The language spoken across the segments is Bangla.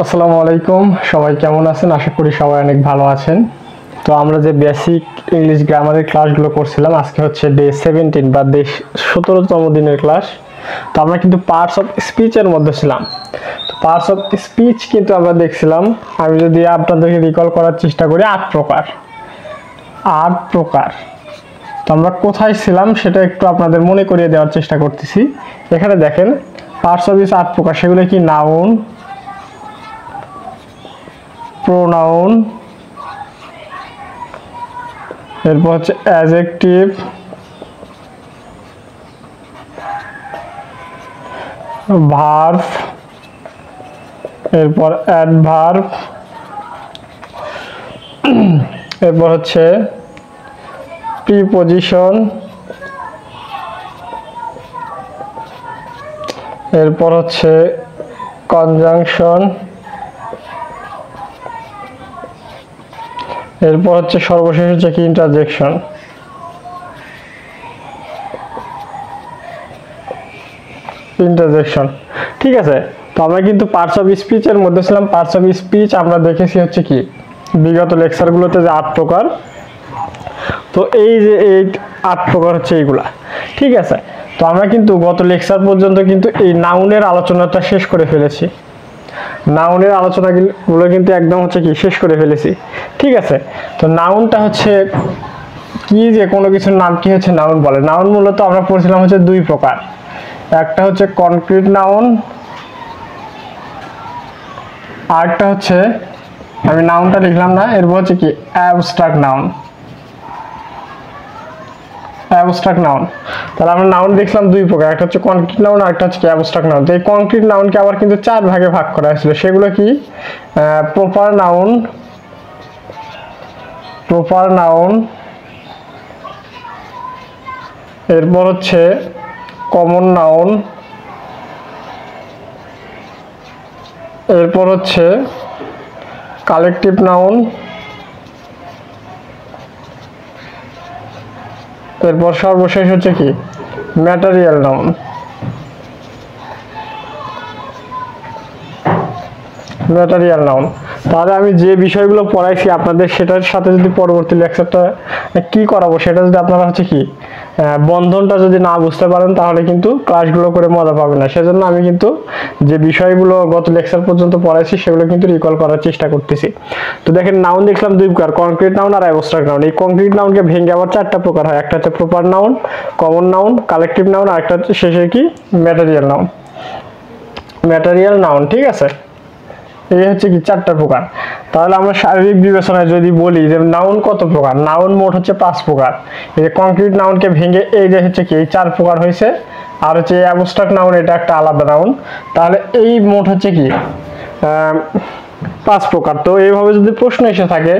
আসসালামু আলাইকুম, সবাই কেমন আছেন? আশা করি সবাই অনেক ভালো আছেন। তো আমরা যে বেসিক ইংলিশ গ্রামারের ক্লাসগুলো করছিলাম, আজকে হচ্ছে ডে 17 বা ডে 17তম দিনের ক্লাস। তো আমরা কিন্তু পার্টস অফ স্পিচের মধ্যে ছিলাম। তো পার্টস অফ স্পিচ কিন্তু আমরা দেখছিলাম, আমি যদি আপনাদেরকে রিকল করার চেষ্টা করি, 8 প্রকার। তো আমরা কোথায় ছিলাম সেটা একটু আপনাদের মনে করিয়ে দেওয়ার চেষ্টা করতেছি। এখানে দেখেন পার্টস অফ স্পিচ 8 প্রকার। সেগুলো কি? নাউন, প্রোনাউন, এরপর হচ্ছে অ্যাডজেক্টিভ, ভার্ব, এরপর অ্যাডভার্ব, এরপর হচ্ছে প্রিপজিশন, এরপর হচ্ছে কনজাংশন, এরপর হচ্ছে সর্বশেষ হচ্ছে কি? ইন্টারজেকশন। ঠিক আছে। তো আমরা কিন্তু পার্টস অফ স্পিচের মধ্যে ছিলাম। পার্টস অফ স্পিচ আমরা দেখেছি হচ্ছে কি বিগত লেকচারগুলোতে যে 8 প্রকার। তো এই যে এই 8 প্রকার হচ্ছে এইগুলা। ঠিক আছে। তো আমরা কিন্তু গত লেকচার পর্যন্ত কিন্তু এই নাউনের আলোচনাটা শেষ করে ফেলেছি। নাউনের আলোচনাগুলো কিন্তু একদম হচ্ছে কি শেষ করে ফেলেছি। ঠিক আছে। তো নাউনটা হচ্ছে কি, যে কোনো কিছুর নাম কি হচ্ছে নাউন বলে। নাউন মূলত আমরা পড়ছিলাম হচ্ছে 2 প্রকার। একটা হচ্ছে কনক্রিট নাউন, আরেকটা হচ্ছে, আমি নাউনটা লিখলাম না, এরপর হচ্ছে কি অ্যাবস্ট্রাক্ট নাউন। তাহলে আমরা নাউন দেখলাম 2 প্রকার, একটা হচ্ছে কনক্রিট নাউন আর একটা হচ্ছে কি অ্যাবস্ট্রাক্ট নাউন। তো এই কনক্রিট নাউনকে আবার কিন্তু 4 ভাগে ভাগ করা হয়েছিল। সেগুলো কি? প্রপার নাউন, এরপর হচ্ছে কমন নাউন, এরপর হচ্ছে কালেকটিভ নাউন, এরপর সর্বশেষ হচ্ছে কি ম্যাটেরিয়াল নাউন। তাহলে আমি যে বিষয়গুলো পড়াইছি আপনাদের, সেটার সাথে যদি পরবর্তী লেকচারটা কি করাবো সেটা যদি আপনারা হচ্ছে কি বন্ধনটা যদি না বুঝতে পারেন, তাহলে কিন্তু ক্লাসগুলো করে মজা পাবেন না। সেজন্য আমি কিন্তু যে বিষয়গুলো গত লেকচার পর্যন্ত পড়াইছি সেগুলো কিন্তু রিকল করার চেষ্টা করতেছি। তো দেখেন নাউন দেখলাম 2 প্রকার, কনক্রিট নাউন আর অ্যাবস্ট্রাক্ট নাউন। এই কনক্রিট নাউনকে ভেঙে আবার 4টা প্রকার হয়। একটা হচ্ছে proper noun, common noun, collective noun, আর একটা হচ্ছে শেষে কি ম্যাটেরিয়াল নাউন। ঠিক আছে। এই হচ্ছে কি 4টা প্রকার। তাহলে আমরা শারীরিক বিবেচনায় যদি বলি যে নাউন কত প্রকার, নাউন মোট হচ্ছে 5 প্রকার। এই যে কনক্রিট নাউনকে ভেঙে এই যে হচ্ছে কি এই 4 প্রকার হয়েছে, আর হচ্ছে অ্যাবস্ট্রাক্ট নাউন, এটা একটা আলাদা নাউন। তাহলে এই মোট হচ্ছে কি 5 প্রকার। তো এইভাবে যদি প্রশ্ন এসে থাকে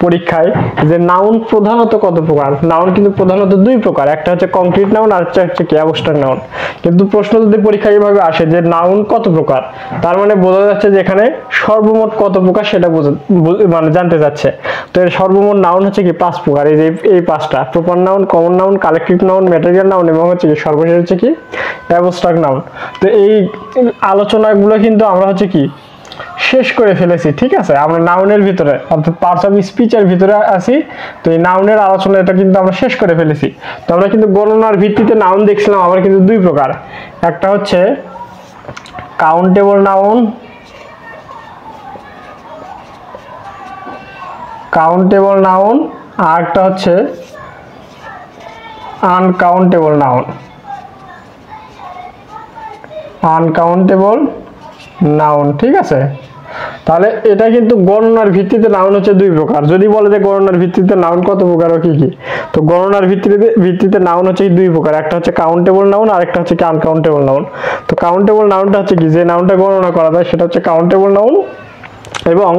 পরীক্ষায় যে নাউন প্রধানত কত প্রকার, নাউন কিন্তু প্রধানত 2 প্রকার, একটা হচ্ছে কনক্রিট নাউন আর একটা হচ্ছে কি অ্যাবস্ট্রাক্ট নাউন। কিন্তু প্রশ্ন যদি পরীক্ষায় এইভাবে আসে যে নাউন কত প্রকার, তার মানে বোঝা যাচ্ছে যে এখানে সর্বমোট কত প্রকার সেটা মানে জানতে চাচ্ছে। তো এর সর্বমোট নাউন হচ্ছে কি 5 প্রকার। এই যে এই 5টা, proper noun, common noun, collective noun, material noun এবং হচ্ছে কি সর্বশেষ হচ্ছে কি অ্যাবস্ট্রাক্ট নাউন। তো এই আলোচনাগুলো কিন্তু আমরা হচ্ছে কি শেষ করে ফেলেছি। ঠিক আছে। আমরা নাউনের ভিতরে অর্থাৎ পার্টস অফ স্পিচের ভিতরে আছি। তো এই নাউনের আলোচনা এটা কিন্তু আমরা শেষ করে ফেলেছি। তো আমরা কিন্তু গণনার ভিত্তিতে নাউন দেখছিলাম আবার কিন্তু 2 প্রকার। একটা হচ্ছে কাউন্টেবল নাউন, আর একটা হচ্ছে আনকাউন্টেবল নাউন। ঠিক আছে। তাহলে এটা কিন্তু গণনার ভিত্তিতে নাউন হচ্ছে 2 প্রকার। যদি বলে যে গণনার ভিত্তিতে নাউন কত প্রকার ও কি কি, তো গণনার ভিত্তিতে নাউন হচ্ছে 2 প্রকার, একটা হচ্ছে কাউন্টেবল নাউন আর একটা হচ্ছে কি আনকাউন্টেবল নাউন। তো কাউন্টেবল নাউনটা হচ্ছে কি যে নাউনটা গণনা করা যায় সেটা হচ্ছে কাউন্টেবল নাউন, এবং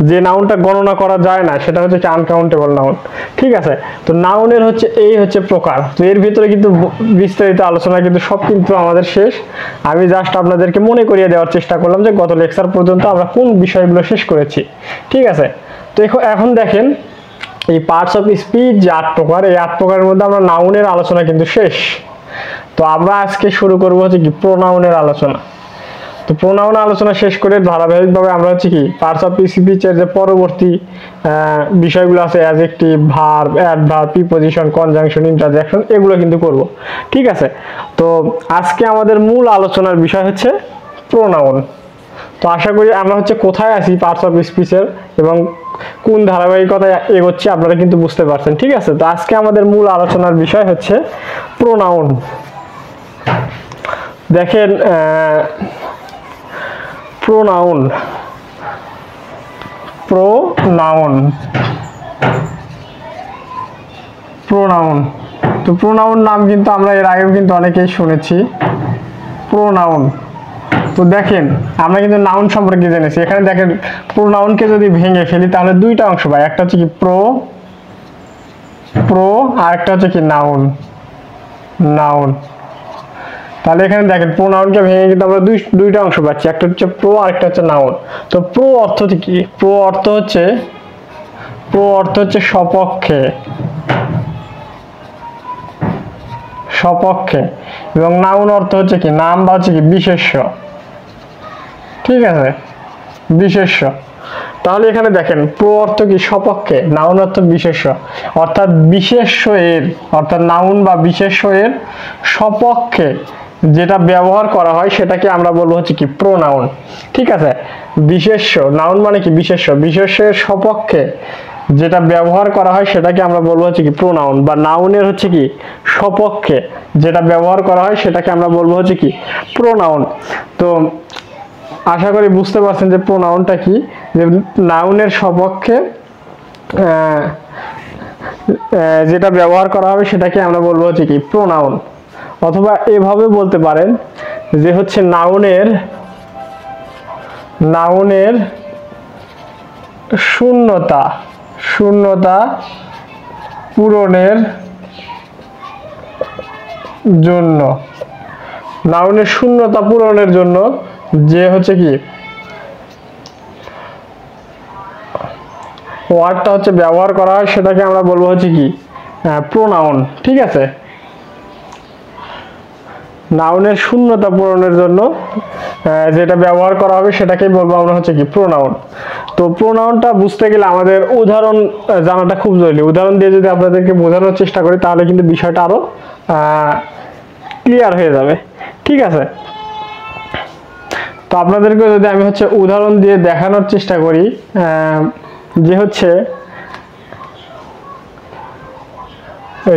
যে নাউনটা গণনা করা যায় না সেটা হচ্ছে কি আনকাউন্টেবল নাউন। ঠিক আছে। তো নাউনের হচ্ছে এই হচ্ছে প্রকার। তো এর ভিতরে কিন্তু বিস্তারিত আলোচনা কিন্তু সব কিন্তু আমাদের শেষ। আমি জাস্ট আপনাদেরকে মনে করিয়ে দেওয়ার চেষ্টা করলাম যে গত লেকচার পর্যন্ত আমরা কোন বিষয়গুলো শেষ করেছি। ঠিক আছে। তো এখন দেখেন এই পার্টস অফ স্পিচ যে 8 প্রকার, এই 8 প্রকারের মধ্যে আমরা নাউনের আলোচনা কিন্তু শেষ। তো আমরা আজকে শুরু করব হচ্ছে কি প্রোনাউনের আলোচনা। তো প্রোনাউন আলোচনা শেষ করে ধারাবাহিকভাবে আমরা হচ্ছে কি পার্টস অফ স্পিচ এর যে পরবর্তী বিষয়গুলো আছে adjective, verb, adverb, preposition, conjunction, interjection এগুলো কিন্তু করব। ঠিক আছে, তো আজকে আমাদের মূল আলোচনার বিষয় হচ্ছে প্রোনাউন। তো আশা করি আমরা হচ্ছে কোথায় আছি পার্টস অফ স্পিচের এবং কোন ধারাবাহিকতায় এগোচ্ছি আপনারা কিন্তু বুঝতে পারছেন। ঠিক আছে, তো আজকে আমাদের মূল আলোচনার বিষয় হচ্ছে প্রোনাউন। দেখেন প্রোনাউন তো প্রোনাউন নাম কিন্তু আমরা এর আগেও কিন্তু অনেকেই শুনেছি প্রোনাউন। তো দেখেন আমরা কিন্তু নাউন সম্পর্কে জেনেছি। এখানে দেখেন প্রোনাউনকে যদি ভেঙে ফেলি তাহলে দুইটা অংশ পাই, একটা হচ্ছে কি প্রো আর একটা হচ্ছে কি নাউন। তাহলে এখানে দেখেন প্রোনাউনকে ভেঙে কিন্তু আমরা দুইটা অংশ পাচ্ছি, একটা হচ্ছে প্রো আর একটা হচ্ছে নাউন। তো প্রো অর্থ কি? প্রো অর্থ হচ্ছে সপক্ষে এবং নাউন অর্থ হচ্ছে কি নাম বা হচ্ছে কি বিশেষ্য। ঠিক আছে, বিশেষ্য। তাহলে এখানে দেখেন প্রো অর্থ কি সপক্ষে, নাউন অর্থ বিশেষ্য, অর্থাৎ বিশেষ্য এর অর্থাৎ নাউন বা বিশেষ্য এর সপক্ষে যেটা ব্যবহার করা হয় সেটাকে আমরা বলবো হচ্ছে কি প্রোনাউন। ঠিক আছে, বিশেষ্য, নাউন মানে কি বিশেষ্যের সপক্ষে যেটা ব্যবহার করা হয় সেটাকে আমরা বলবো হচ্ছে কি প্রোনাউন, বা নাউনের হচ্ছে কি সপক্ষে যেটা ব্যবহার করা হয় সেটাকে আমরা বলবো হচ্ছে কি প্রোনাউন। তো আশা করি বুঝতে পারছেন যে প্রোনাউনটা কি, যে নাউনের সপক্ষে যেটা ব্যবহার করা হবে সেটাকে আমরা বলবো হচ্ছে কি প্রোনাউন। অথবা এভাবে বলতে পারেন যে হচ্ছে নাউনের শূন্যতা পূরণের জন্য, নাউনের শূন্যতা পূরণের জন্য যে হচ্ছে কি ওয়ার্ডটা হচ্ছে ব্যবহার করা হয় সেটাকে আমরা বলবো হচ্ছে কি প্রোনাউন। ঠিক আছে, নাউনের শূন্যতা পূরণের জন্য যেটা ব্যবহার করা হবে সেটাকেই বলবো আমরা হচ্ছে কি প্রোনাউন। তো প্রোনাউনটা বুঝতে গেলে আমাদের উদাহরণ জানাটা খুব জরুরি। উদাহরণ দিয়ে যদি আপনাদেরকে বোঝানোর চেষ্টা করি তাহলে কিন্তু বিষয়টা আরো ক্লিয়ার হয়ে যাবে। ঠিক আছে, তো আপনাদেরকে যদি আমি হচ্ছে উদাহরণ দিয়ে দেখানোর চেষ্টা করি যে হচ্ছে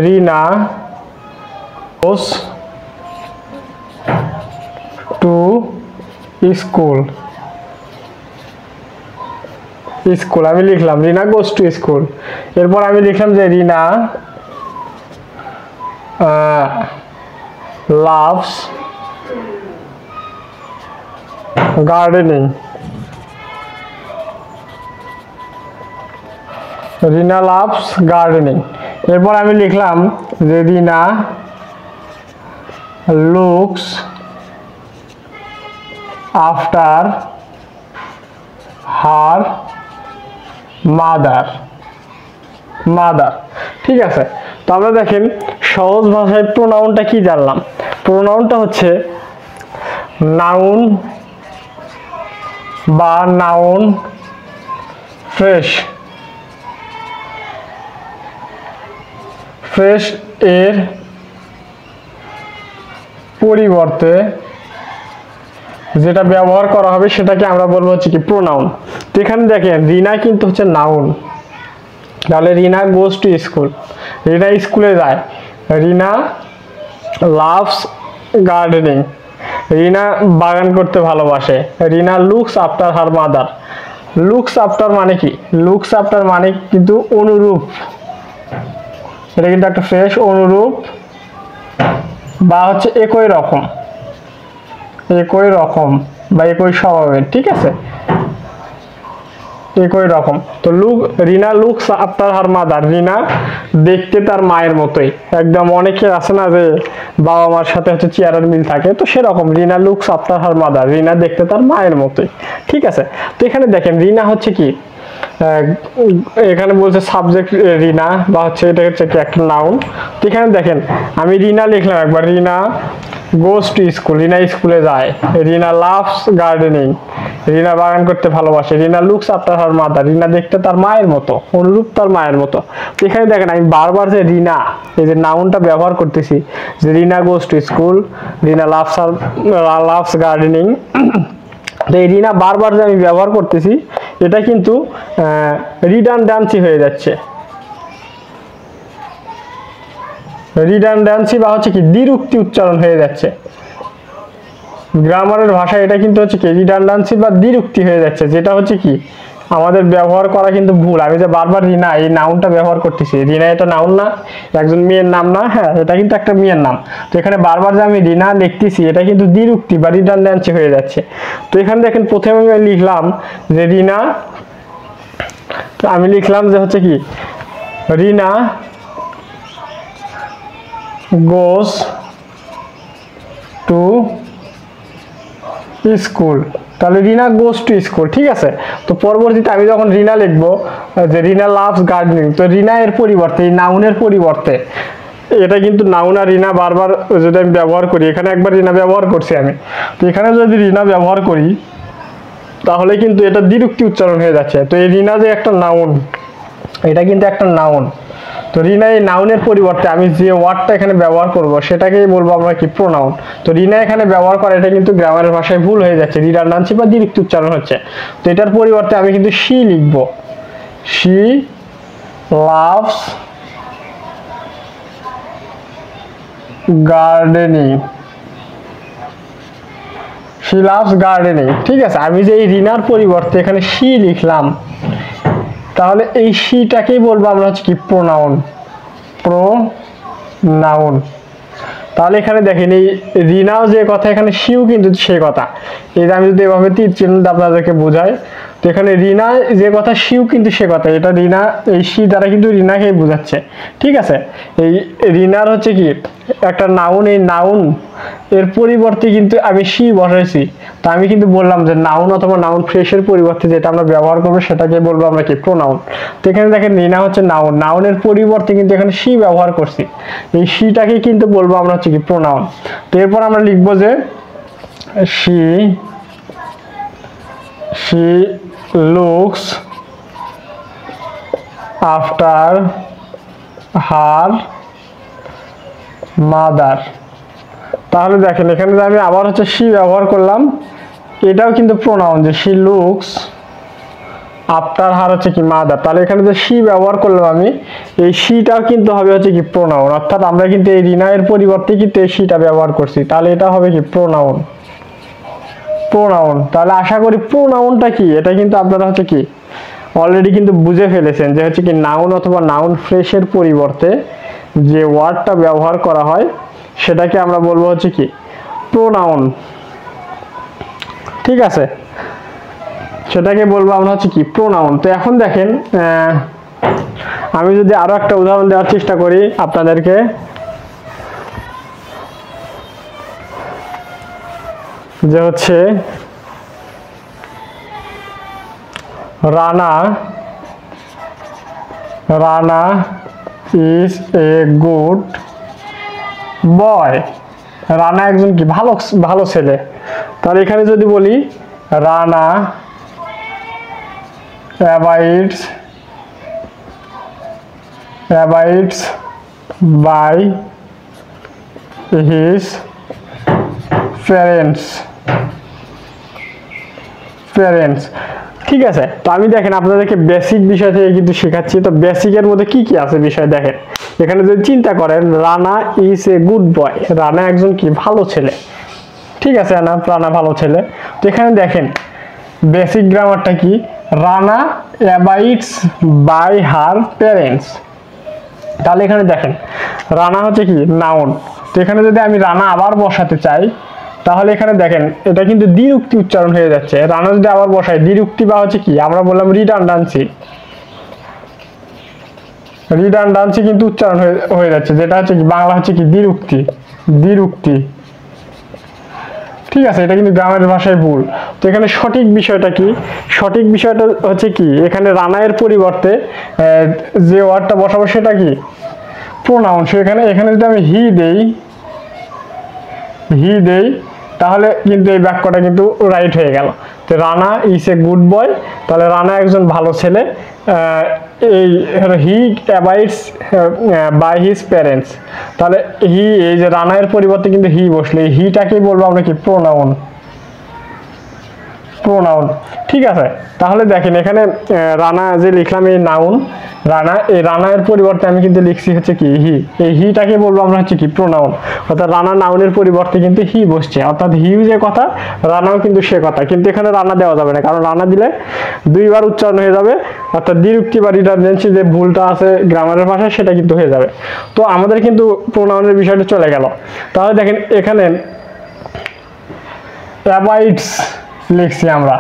রিনা গোস টু স্কুল, আমি লিখলাম রিনা গোস টু স্কুল। এরপর আমি লিখলাম যে রিনা লাভস গার্ডেনিং, রিনা লাভস গার্ডেনিং। এরপর আমি লিখলাম যে রিনা লুকস আফটার হার মাদার। ঠিক আছে, তো আমরা দেখেন সহজ ভাষায় প্রোনাউনটা কি জানলাম। প্রোনাউনটা হচ্ছে নাউন বা নাউন ফ্রেশ এর পরিবর্তে যেটা ব্যবহার করা হবে সেটাকে আমরা বলবো হচ্ছে কি প্রোনাউন। তো এখানে দেখেন রিনা কিন্তু হচ্ছে নাউন, তাহলে রিনা গোস টু স্কুল, রিনা স্কুলে যায়। রিনা লাভস গার্ডেনিং, রিনা বাগান করতে ভালোবাসে। Rina looks after her mother, looks after মানে কি, লুকস আফটার মানে কিন্তু অনুরূপ, এটা কিন্তু একটা ফ্রেশ অনুরূপ বা হচ্ছে একই রকম বা একই স্বভাবের। ঠিক আছে, একই রকম। তো রিনা লুকস আফটার হার মাদার, রিনা দেখতে তার মায়ের মতোই। একদম অনেকে আছে না যে বাবা মার সাথে হচ্ছে চেহারার মিল থাকে, তো সেরকম রিনা লুকস আফটার হার মাদার, রিনা দেখতে তার মায়ের মতোই। ঠিক আছে, তো এখানে দেখেন রিনা হচ্ছে কি এখানে বলছে সাবজেক্ট রিনা বা হচ্ছে এটা হচ্ছে কি একটা নাউন। তো এখানে দেখেন আমি রিনা লিখলাম একবার, রিনা গোস টু স্কুল, রিনা স্কুলে যায়। রিনা লাভস গার্ডেনিং, রিনা বাগান করতে ভালোবাসে। Rina looks after her mother, রিনা দেখতে তার মায়ের মতো, অনুরূপ তার মায়ের মতো। তো এখানে দেখেন আমি বারবার যে রিনা এই যে নাউনটা ব্যবহার করতেছি, যে Rina goes to school, Rina loves gardening. তো এই রিনা বারবার যে আমি ব্যবহার করতেছি এটা কিন্তু রিডান্ডেন্সি হয়ে যাচ্ছে, রিডান্ডেন্সি বা হচ্ছে কি দ্বিরুক্তি উচ্চারণ হয়ে যাচ্ছে। গ্রামারের ভাষায় এটা কিন্তু হচ্ছে কি রিডান্ডেন্সি বা দ্বিরুক্তি হয়ে যাচ্ছে, যেটা হচ্ছে কি আমাদের ব্যবহার করা কিন্তু ভুল। আমি যে বারবার রিনা এই নাউনটা ব্যবহার করতেছি, রিনা এটা নাউন না, একজন মেয়ের নাম না, হ্যাঁ এটা কিন্তু একটা মেয়ের নাম। তো এখানে বারবার যে আমি রিনা লিখতেছি এটা কিন্তু দ্বিরুক্তি বা রিডান্ডেন্সি হয়ে যাচ্ছে। তো এখানে দেখেন প্রথমে আমি লিখলাম যে রিনা, আমি লিখলাম যে হচ্ছে কি রিনা গোস টু স্কুল, তাহলে রিনা গোস টু স্কুল, ঠিক আছে। তো পরবর্তীতে আমি যখন রিনা লিখবো যে রিনা লাভস গার্ডেনিং, তো রিনা এর পরিবর্তে এই নাউনের পরিবর্তে, এটা কিন্তু নাউন আর রিনা বারবার যদি আমি ব্যবহার করি, এখানে একবার রিনা ব্যবহার করছি আমি, তো এখানে যদি রিনা ব্যবহার করি তাহলে কিন্তু এটা দ্বিরুক্তি উচ্চারণ হয়ে যাচ্ছে। তো এই রিনা যে একটা নাউন, এটা কিন্তু একটা নাউন। তো রিনা এই নাউনের পরিবর্তে আমি যে ওয়ার্ডটা এখানে ব্যবহার করব সেটাকেই বলবো আমরা কি প্রোনাউন। তো রিনা এখানে ব্যবহার করা এটা কিন্তু গ্রামারের ভাষায় ভুল হয়ে যাচ্ছে, রিডান্ডেন্সি বা দ্বিরুক্তি উচ্চারণ হচ্ছে। তো এটার পরিবর্তে আমি কিন্তু শি লিখব, she loves gardening, she loves gardening, ঠিক আছে। আমি যে এই রিনার পরিবর্তে এখানে শি লিখলাম, তাহলে এই শিটাকেই বলবো আমরা হচ্ছে কি প্রোনাউন, প্রোনাউন। তাহলে এখানে দেখেন এই রিনাও যে কথা, এখানে শিও কিন্তু সে কথা। এই যে আমি যদি এভাবে তীর চিহ্ন আপনাদেরকে বোঝাই, তো এখানে রিনা যে কথা শিও কিন্তু সে কথা, এটা রিনা এই শি দ্বারা কিন্তু রিনাকেই বোঝাচ্ছে, ঠিক আছে। এই রিনার হচ্ছে কি একটা নাউন, এই নাউন এর পরিবর্তে কিন্তু আমি শি বসাইছি। তো আমি কিন্তু বললাম যে নাউন অথবা নাউন ফ্রেশের পরিবর্তে যেটা আমরা ব্যবহার করবো সেটাকে বলবো আমরা কি প্রোনাউন। তো এখানে দেখেন রিনা হচ্ছে নাউন, নাউনের পরিবর্তে কিন্তু এখানে শি ব্যবহার করছি, এই শিটাকে কিন্তু বলবো আমরা হচ্ছে কি প্রোনাউন। তো এরপর আমরা লিখবো যে she looks after her mother. তাহলে দেখেন এখানে যে আমি আবার হচ্ছে শি ব্যবহার করলাম, এটাও কিন্তু প্রোনাউন, যে শি লুকস আফটার হার হচ্ছে কি মাদার। তাহলে এখানে যে শি ব্যবহার করলাম আমি, এই শিটাও কিন্তু হবে হচ্ছে কি প্রোনাউন, অর্থাৎ আমরা কিন্তু এই রিনা এর পরিবর্তে কিন্তু এই শিটা ব্যবহার করছি, তাহলে এটা হবে কি প্রোনাউন, প্রোনাউন। তাহলে আশা করি প্রোনাউনটা কি এটা কিন্তু আপনারা হচ্ছে কি অলরেডি কিন্তু বুঝে ফেলেছেন, যে হচ্ছে কি নাউন অথবা নাউন ফ্রেশের পরিবর্তে যে ওয়ার্ডটা ব্যবহার করা হয় সেটাকে আমরা বলবো হচ্ছে কি প্রোনাউন, ঠিক আছে, সেটাকে বলবো আমরা হচ্ছে কি প্রোনাউন। তো এখন দেখেন আমি যদি আরো একটা উদাহরণ দেওয়ার চেষ্টা করি আপনাদেরকে, যে হচ্ছে Rana is a good boy, Rana একজন কি ভালো ভালো ছেলে। তাহলে এখানে যদি বলি রানা অ্যাবাইডস বাই হিজ প্যারেন্টস, ঠিক আছে। তো আমি দেখেন আপনাদেরকে বেসিক বিষয় থেকে কিন্তু শেখাচ্ছি। তো বেসিকের মধ্যে কি কি আছে বিষয় দেখেন, এখানে যদি চিন্তা করেন Rana is a good boy, Rana একজন কি ভালো ছেলে, ঠিক আছে, রানা ভালো ছেলে। তো এখানে দেখেন বেসিক গ্রামারটা কি, রানা অ্যাবাইডস বাই হার প্যারেন্টস। তাহলে এখানে দেখেন রানা হচ্ছে কি নাউন, তো এখানে যদি আমি রানা আবার বসাতে চাই তাহলে এখানে দেখেন এটা কিন্তু দ্বিরুক্তি উচ্চারণ হয়ে যাচ্ছে। রানা যদি আবার বসাই দ্বিরুক্তি বা হচ্ছে কি আমরা বললাম রিডান্ডেন্সি কিন্তু উচ্চারণ হয়ে যাচ্ছে, যেটা হচ্ছে কি বাংলা হচ্ছে কি দ্বিরুক্তি, ঠিক আছে, এটা কিন্তু গ্রামের ভাষায় ভুল। তো এখানে সঠিক বিষয়টা কি? সঠিক বিষয়টা হচ্ছে কি, এখানে রানায়ের পরিবর্তে যে ওয়ার্ডটা বসাবো সেটা কি প্রোনাউন। এখানে যদি আমি হি দেই তাহলে কিন্তু এই বাক্যটা কিন্তু রাইট হয়ে গেল। তো Rana is a good boy, তাহলে রানা একজন ভালো ছেলে। এই হি অ্যাবাইডস বাই হিজ প্যারেন্টস, তাহলে হি, এই যে রানায়ের পরিবর্তে কিন্তু হি বসলে এই হিটাকেই বলবো আমরা কি প্রোনাউন। ঠিক আছে, তাহলে দেখেন এখানে রানা যে লিখলাম এই নাউন রানা, এই রানায়ের পরিবর্তে আমি কিন্তু লিখছি হচ্ছে কি হি, এই হিটাকে বলবো আমরা হচ্ছে কি প্রোনাউন। অর্থাৎ রানা নাউনের পরিবর্তে কিন্তু হি বসছে, অর্থাৎ হিউ যে কথা রানাও কিন্তু সে কথা, কিন্তু এখানে রানা দেওয়া যাবে না, কারণ রানা দিলে দুইবার উচ্চারণ হয়ে যাবে, অর্থাৎ দ্বিরুক্তি বা রিডান্ডেন্সি যে ভুলটা আছে গ্রামারের ভাষায় সেটা কিন্তু হয়ে যাবে। তো আমাদের কিন্তু প্রোনাউনের বিষয়টা চলে গেল। তাহলে দেখেন এখানে অ্যাবাইডস লিখছি আমরা,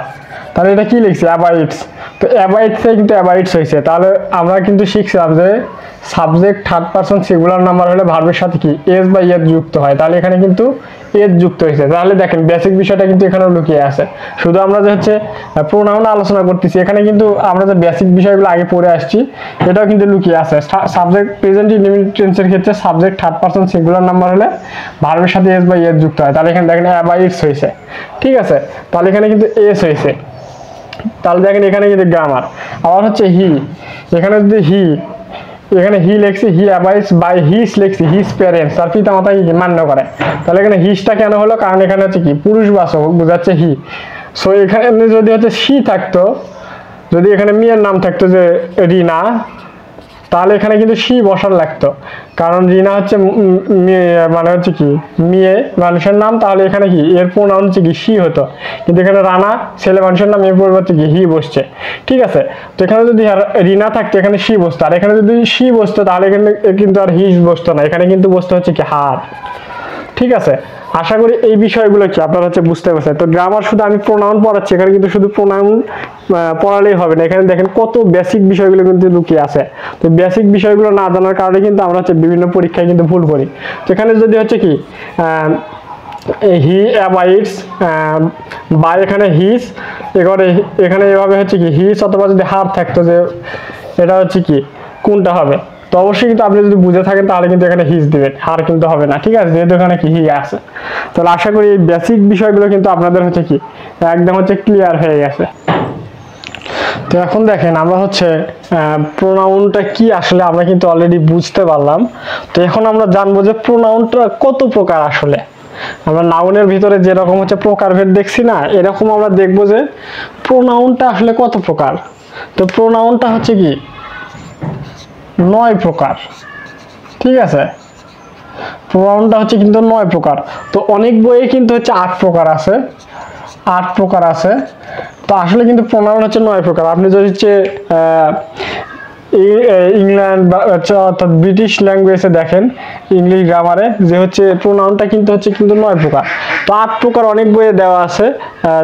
তাহলে এটা কি লিখছি অ্যাবাইডস। তো অ্যাবাইডসে কিন্তু অ্যাবাইডস হয়েছে, তাহলে আমরা কিন্তু শিখছিলাম যে subject third person singular number হলে ভার্বের সাথে কি এস বা এর যুক্ত হয়, তাহলে এখানে কিন্তু এর যুক্ত হয়েছে। তাহলে দেখেন বেসিক বিষয়টা কিন্তু এখানেও লুকিয়ে আছে। শুধু আমরা যে হচ্ছে প্রোনাউন আলোচনা করতেছি, এখানে কিন্তু আমরা যে বেসিক বিষয়গুলো আগে পড়ে আসছি এটাও কিন্তু লুকিয়ে আছে। সাবজেক্ট প্রেজেন্ট ইনডিফিনিট টেন্সের ক্ষেত্রে subject third person singular number হলে ভার্বের সাথে এস বা এর যুক্ত হয়, তাহলে এখানে দেখেন অ্যাবাইডস হয়েছে। ঠিক আছে, তাহলে এখানে কিন্তু এস হয়েছে। তাহলে দেখেন এখানে কিন্তু গ্রামার। আবার হচ্ছে হি, এখানে যদি এখানে হি লিখছি, হি অ্যাবাইডস বাই হিজ লিখছি হিজ প্যারেন্টস, তার পিতা মাতা কি মান্য করে। তাহলে এখানে হিজটা কেন হলো, কারণ এখানে হচ্ছে কি পুরুষবাচক বোঝাচ্ছে হি। সো এখানে যদি হচ্ছে সি থাকতো, যদি এখানে মেয়ের নাম থাকতো যে রিনা, তাহলে এখানে কিন্তু সি বসার লাগতো, কারণ রিনা হচ্ছে মানে হচ্ছে কি মেয়ে মানুষের নাম, তাহলে এখানে কি এর প্রোনাউন হচ্ছে কি সি হতো। কিন্তু এখানে রানা ছেলে মানুষের নাম, এর পরিবর্তে কি হি বসছে। ঠিক আছে, তো এখানে যদি রিনা থাকতো এখানে সি বসতো, আর এখানে যদি সি বসতো তাহলে এখানে কিন্তু আর হিজ বসতো না, এখানে কিন্তু বসতো হচ্ছে কি হার। ঠিক আছে, আশা করি এই বিষয়গুলো কি আপনারা হচ্ছে বুঝতে পারছেন। তো গ্রামার শুধু আমি প্রোনাউন পড়াচ্ছি, এখানে কিন্তু শুধু প্রোনাউন পড়ালেই হবে না, এখানে দেখেন কত বেসিক বিষয়গুলো কিন্তু লুকিয়ে আছে। তো বেসিক বিষয়গুলো না জানার কারণে কিন্তু আমরা হচ্ছে বিভিন্ন পরীক্ষায় কিন্তু ভুল করি। তো এখানে যদি হচ্ছে কি হি অ্যাবাইডস বা এখানে হিজ, এখানে এভাবে হচ্ছে কি হিজ, অথবা যদি হার থাকতো যে এটা হচ্ছে কি কোনটা হবে, তো অবশ্যই কিন্তু আপনি যদি বুঝে থাকেন তাহলে কিন্তু এখানে হিজ দিবেন, হার কিন্তু হবে না। ঠিক আছে, যেহেতু এখানে কি হি আছে। তাহলে আশা করি এই বেসিক বিষয়গুলো কিন্তু আপনাদের হচ্ছে কি একদম হচ্ছে ক্লিয়ার হয়ে গেছে। তো এখন দেখেন আমরা হচ্ছে প্রোনাউনটা কি আসলে আমরা কিন্তু অলরেডি বুঝতে পারলাম। তো এখন আমরা জানবো যে প্রোনাউনটা কত প্রকার। আসলে আমরা নাউনের ভিতরে যেরকম হচ্ছে প্রকারভেদ দেখছি না, এরকম আমরা দেখবো যে প্রোনাউনটা আসলে কত প্রকার। তো প্রোনাউনটা হচ্ছে কি 9 প্রকার। ঠিক আছে, প্রোনাউনটা হচ্ছে কিন্তু 9 প্রকার। তো অনেক বইয়ে কিন্তু হচ্ছে 8 প্রকার আছে, 8 প্রকার আছে। তো আসলে কিন্তু প্রোনাউন হচ্ছে 9 প্রকার। আপনি যদি হচ্ছে ইংল্যান্ড বা অর্থাৎ ব্রিটিশ ল্যাঙ্গুয়েজে দেখেন, ইংলিশ গ্রামারে যে হচ্ছে প্রোনাউনটা কিন্তু হচ্ছে কিন্তু 9 প্রকার। তো 8 প্রকার অনেক বইয়ে দেওয়া আছে।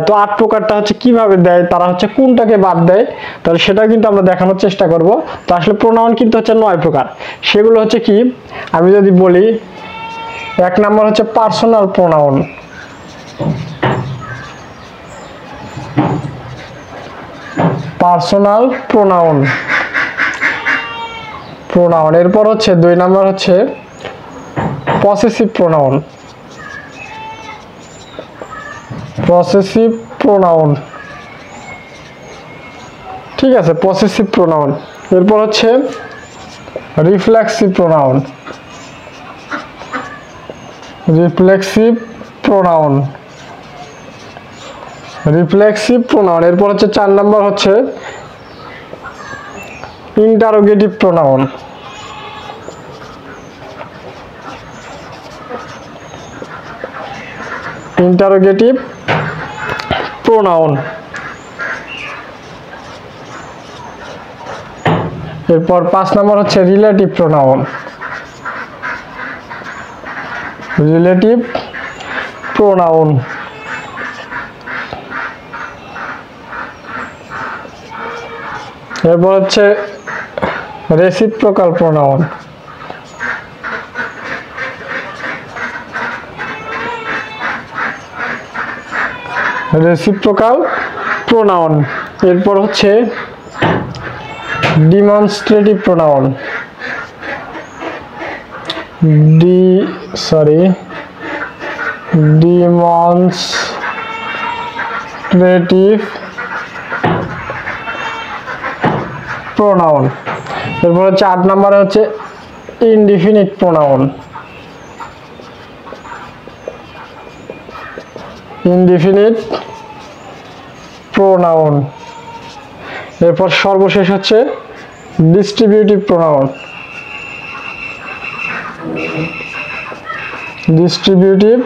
তো 8 প্রকারটা হচ্ছে কিভাবে দেয়, তারা হচ্ছে কোনটাকে বাদ দেয়, তাহলে সেটা কিন্তু আমরা দেখানোর চেষ্টা করব। তো আসলে প্রোনাউন কিন্তু হচ্ছে 9 প্রকার। সেগুলো হচ্ছে কি, আমি যদি বলি, 1 নাম্বার হচ্ছে পার্সোনাল প্রোনাউন। পার্সোনাল প্রোনাউন, এরপর হচ্ছে 2 নাম্বার হচ্ছে পসেসিভ প্রোনাউন। ঠিক আছে, পসেসিভ প্রোনাউন। এরপর হচ্ছে রিফ্লেক্সিভ প্রোনাউন। এরপর হচ্ছে 4 নাম্বার হচ্ছে ইন্টারোগেটিভ প্রোনাউন। এরপর 5 নাম্বার হচ্ছে রিলেটিভ প্রোনাউন। এরপর হচ্ছে রেসিপ্রোকাল প্রোনাউন। Reciprocal pronoun. এরপর হচ্ছে ডিমনস্ট্রেটিভ প্রোনাউন, ডিমনস্ট্রেটিভ প্রোনাউন। এরপর হচ্ছে 8 নম্বরে হচ্ছে ইনডিফিনিট প্রোনাউন, ইনডিফিনিট প্রোনাউন। এরপর সর্বশেষ হচ্ছে ডিস্ট্রিবিউটিভ প্রোনাউন, ডিস্ট্রিবিউটিভ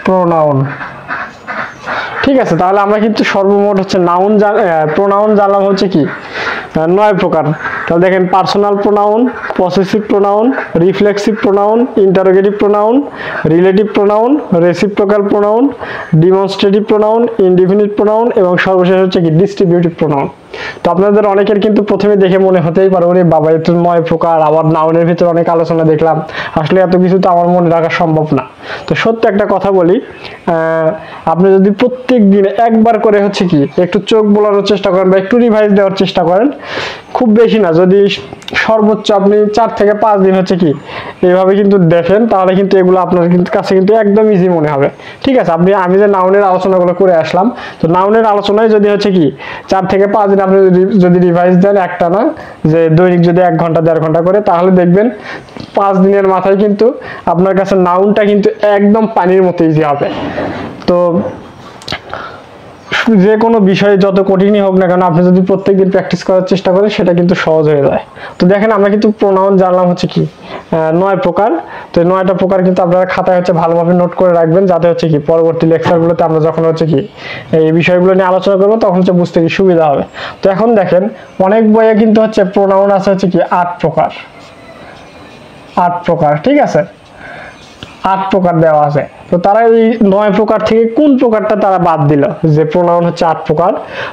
প্রোনাউন। ঠিক আছে, তাহলে আমরা কিন্তু সর্বমোট হচ্ছে প্রোনাউন জানলাম হচ্ছে কি 9 প্রকার। তাহলে দেখেন personal pronoun, possessive pronoun, reflexive pronoun, interrogative pronoun, relative pronoun, reciprocal pronoun, demonstrative pronoun, indefinite pronoun এবং সর্বশেষ হচ্ছে কি ডিস্ট্রিবিউটিভ প্রোনাউন। তো আপনাদের অনেকের কিন্তু প্রথমে দেখে মনে হতেই পারে ওরে বাবা এত 9 প্রকার, আবার নাউনের ভিতরে অনেক আলোচনা দেখলাম, আসলে এত কিছু তো আমার মনে রাখা সম্ভব না। তো সত্য একটা কথা বলি, আপনি যদি প্রত্যেক দিন একবার করে হচ্ছে কি একটু চোখ বোলানোর চেষ্টা করেন বা একটু রিভাইজ দেওয়ার চেষ্টা করেন, খুব বেশি না, যদি সর্বোচ্চ আপনি 4 থেকে 5 দিন হচ্ছে কি এইভাবে কিন্তু দেখেন, তাহলে কিন্তু এগুলো আপনার কিন্তু কাছে কিন্তু একদম ইজি মনে হবে। ঠিক আছে, আমি যে নাউনের আলোচনাগুলো করে আসলাম, তো নাউনের আলোচনায় যদি হচ্ছে কি 4 থেকে 5 দিন আপনি যদি রিভাইজ দেন, একটা না যে দৈনিক যদি 1 ঘন্টা 1.5 ঘন্টা করে, তাহলে দেখবেন 5 দিনের মাথায় কিন্তু আপনার কাছে নাউনটা কিন্তু একদম পানির মতো ইজি হবে। তো যে কোনো বিষয়ে যত কঠিনই হোক না কেন, আপনি যদি প্রত্যেকদিন প্র্যাকটিস করার চেষ্টা করেন সেটা কিন্তু সহজ হয়ে যায়। তো দেখেন আমরা কিন্তু প্রোনাউন জানলাম হচ্ছে কি 9 প্রকার। তো 9টা প্রকার কিন্তু আপনারা খাতায় হচ্ছে ভালোভাবে নোট করে রাখবেন, যাতে হচ্ছে কি পরবর্তী লেকচারগুলোতে আমরা যখন হচ্ছে কি এই বিষয়গুলো নিয়ে আলোচনা করবো তখন হচ্ছে বুঝতে কি সুবিধা হবে। তো এখন দেখেন অনেক বইয়ে কিন্তু হচ্ছে প্রোনাউন আছে হচ্ছে কি 8 প্রকার, 8 প্রকার। ঠিক আছে, 8 প্রকার দেওয়া আছে। তো তারা এই 9 প্রকার থেকে কোন প্রকারটা তারা বাদ দিল, যে প্রোনাউন হচ্ছে 8 প্রকার।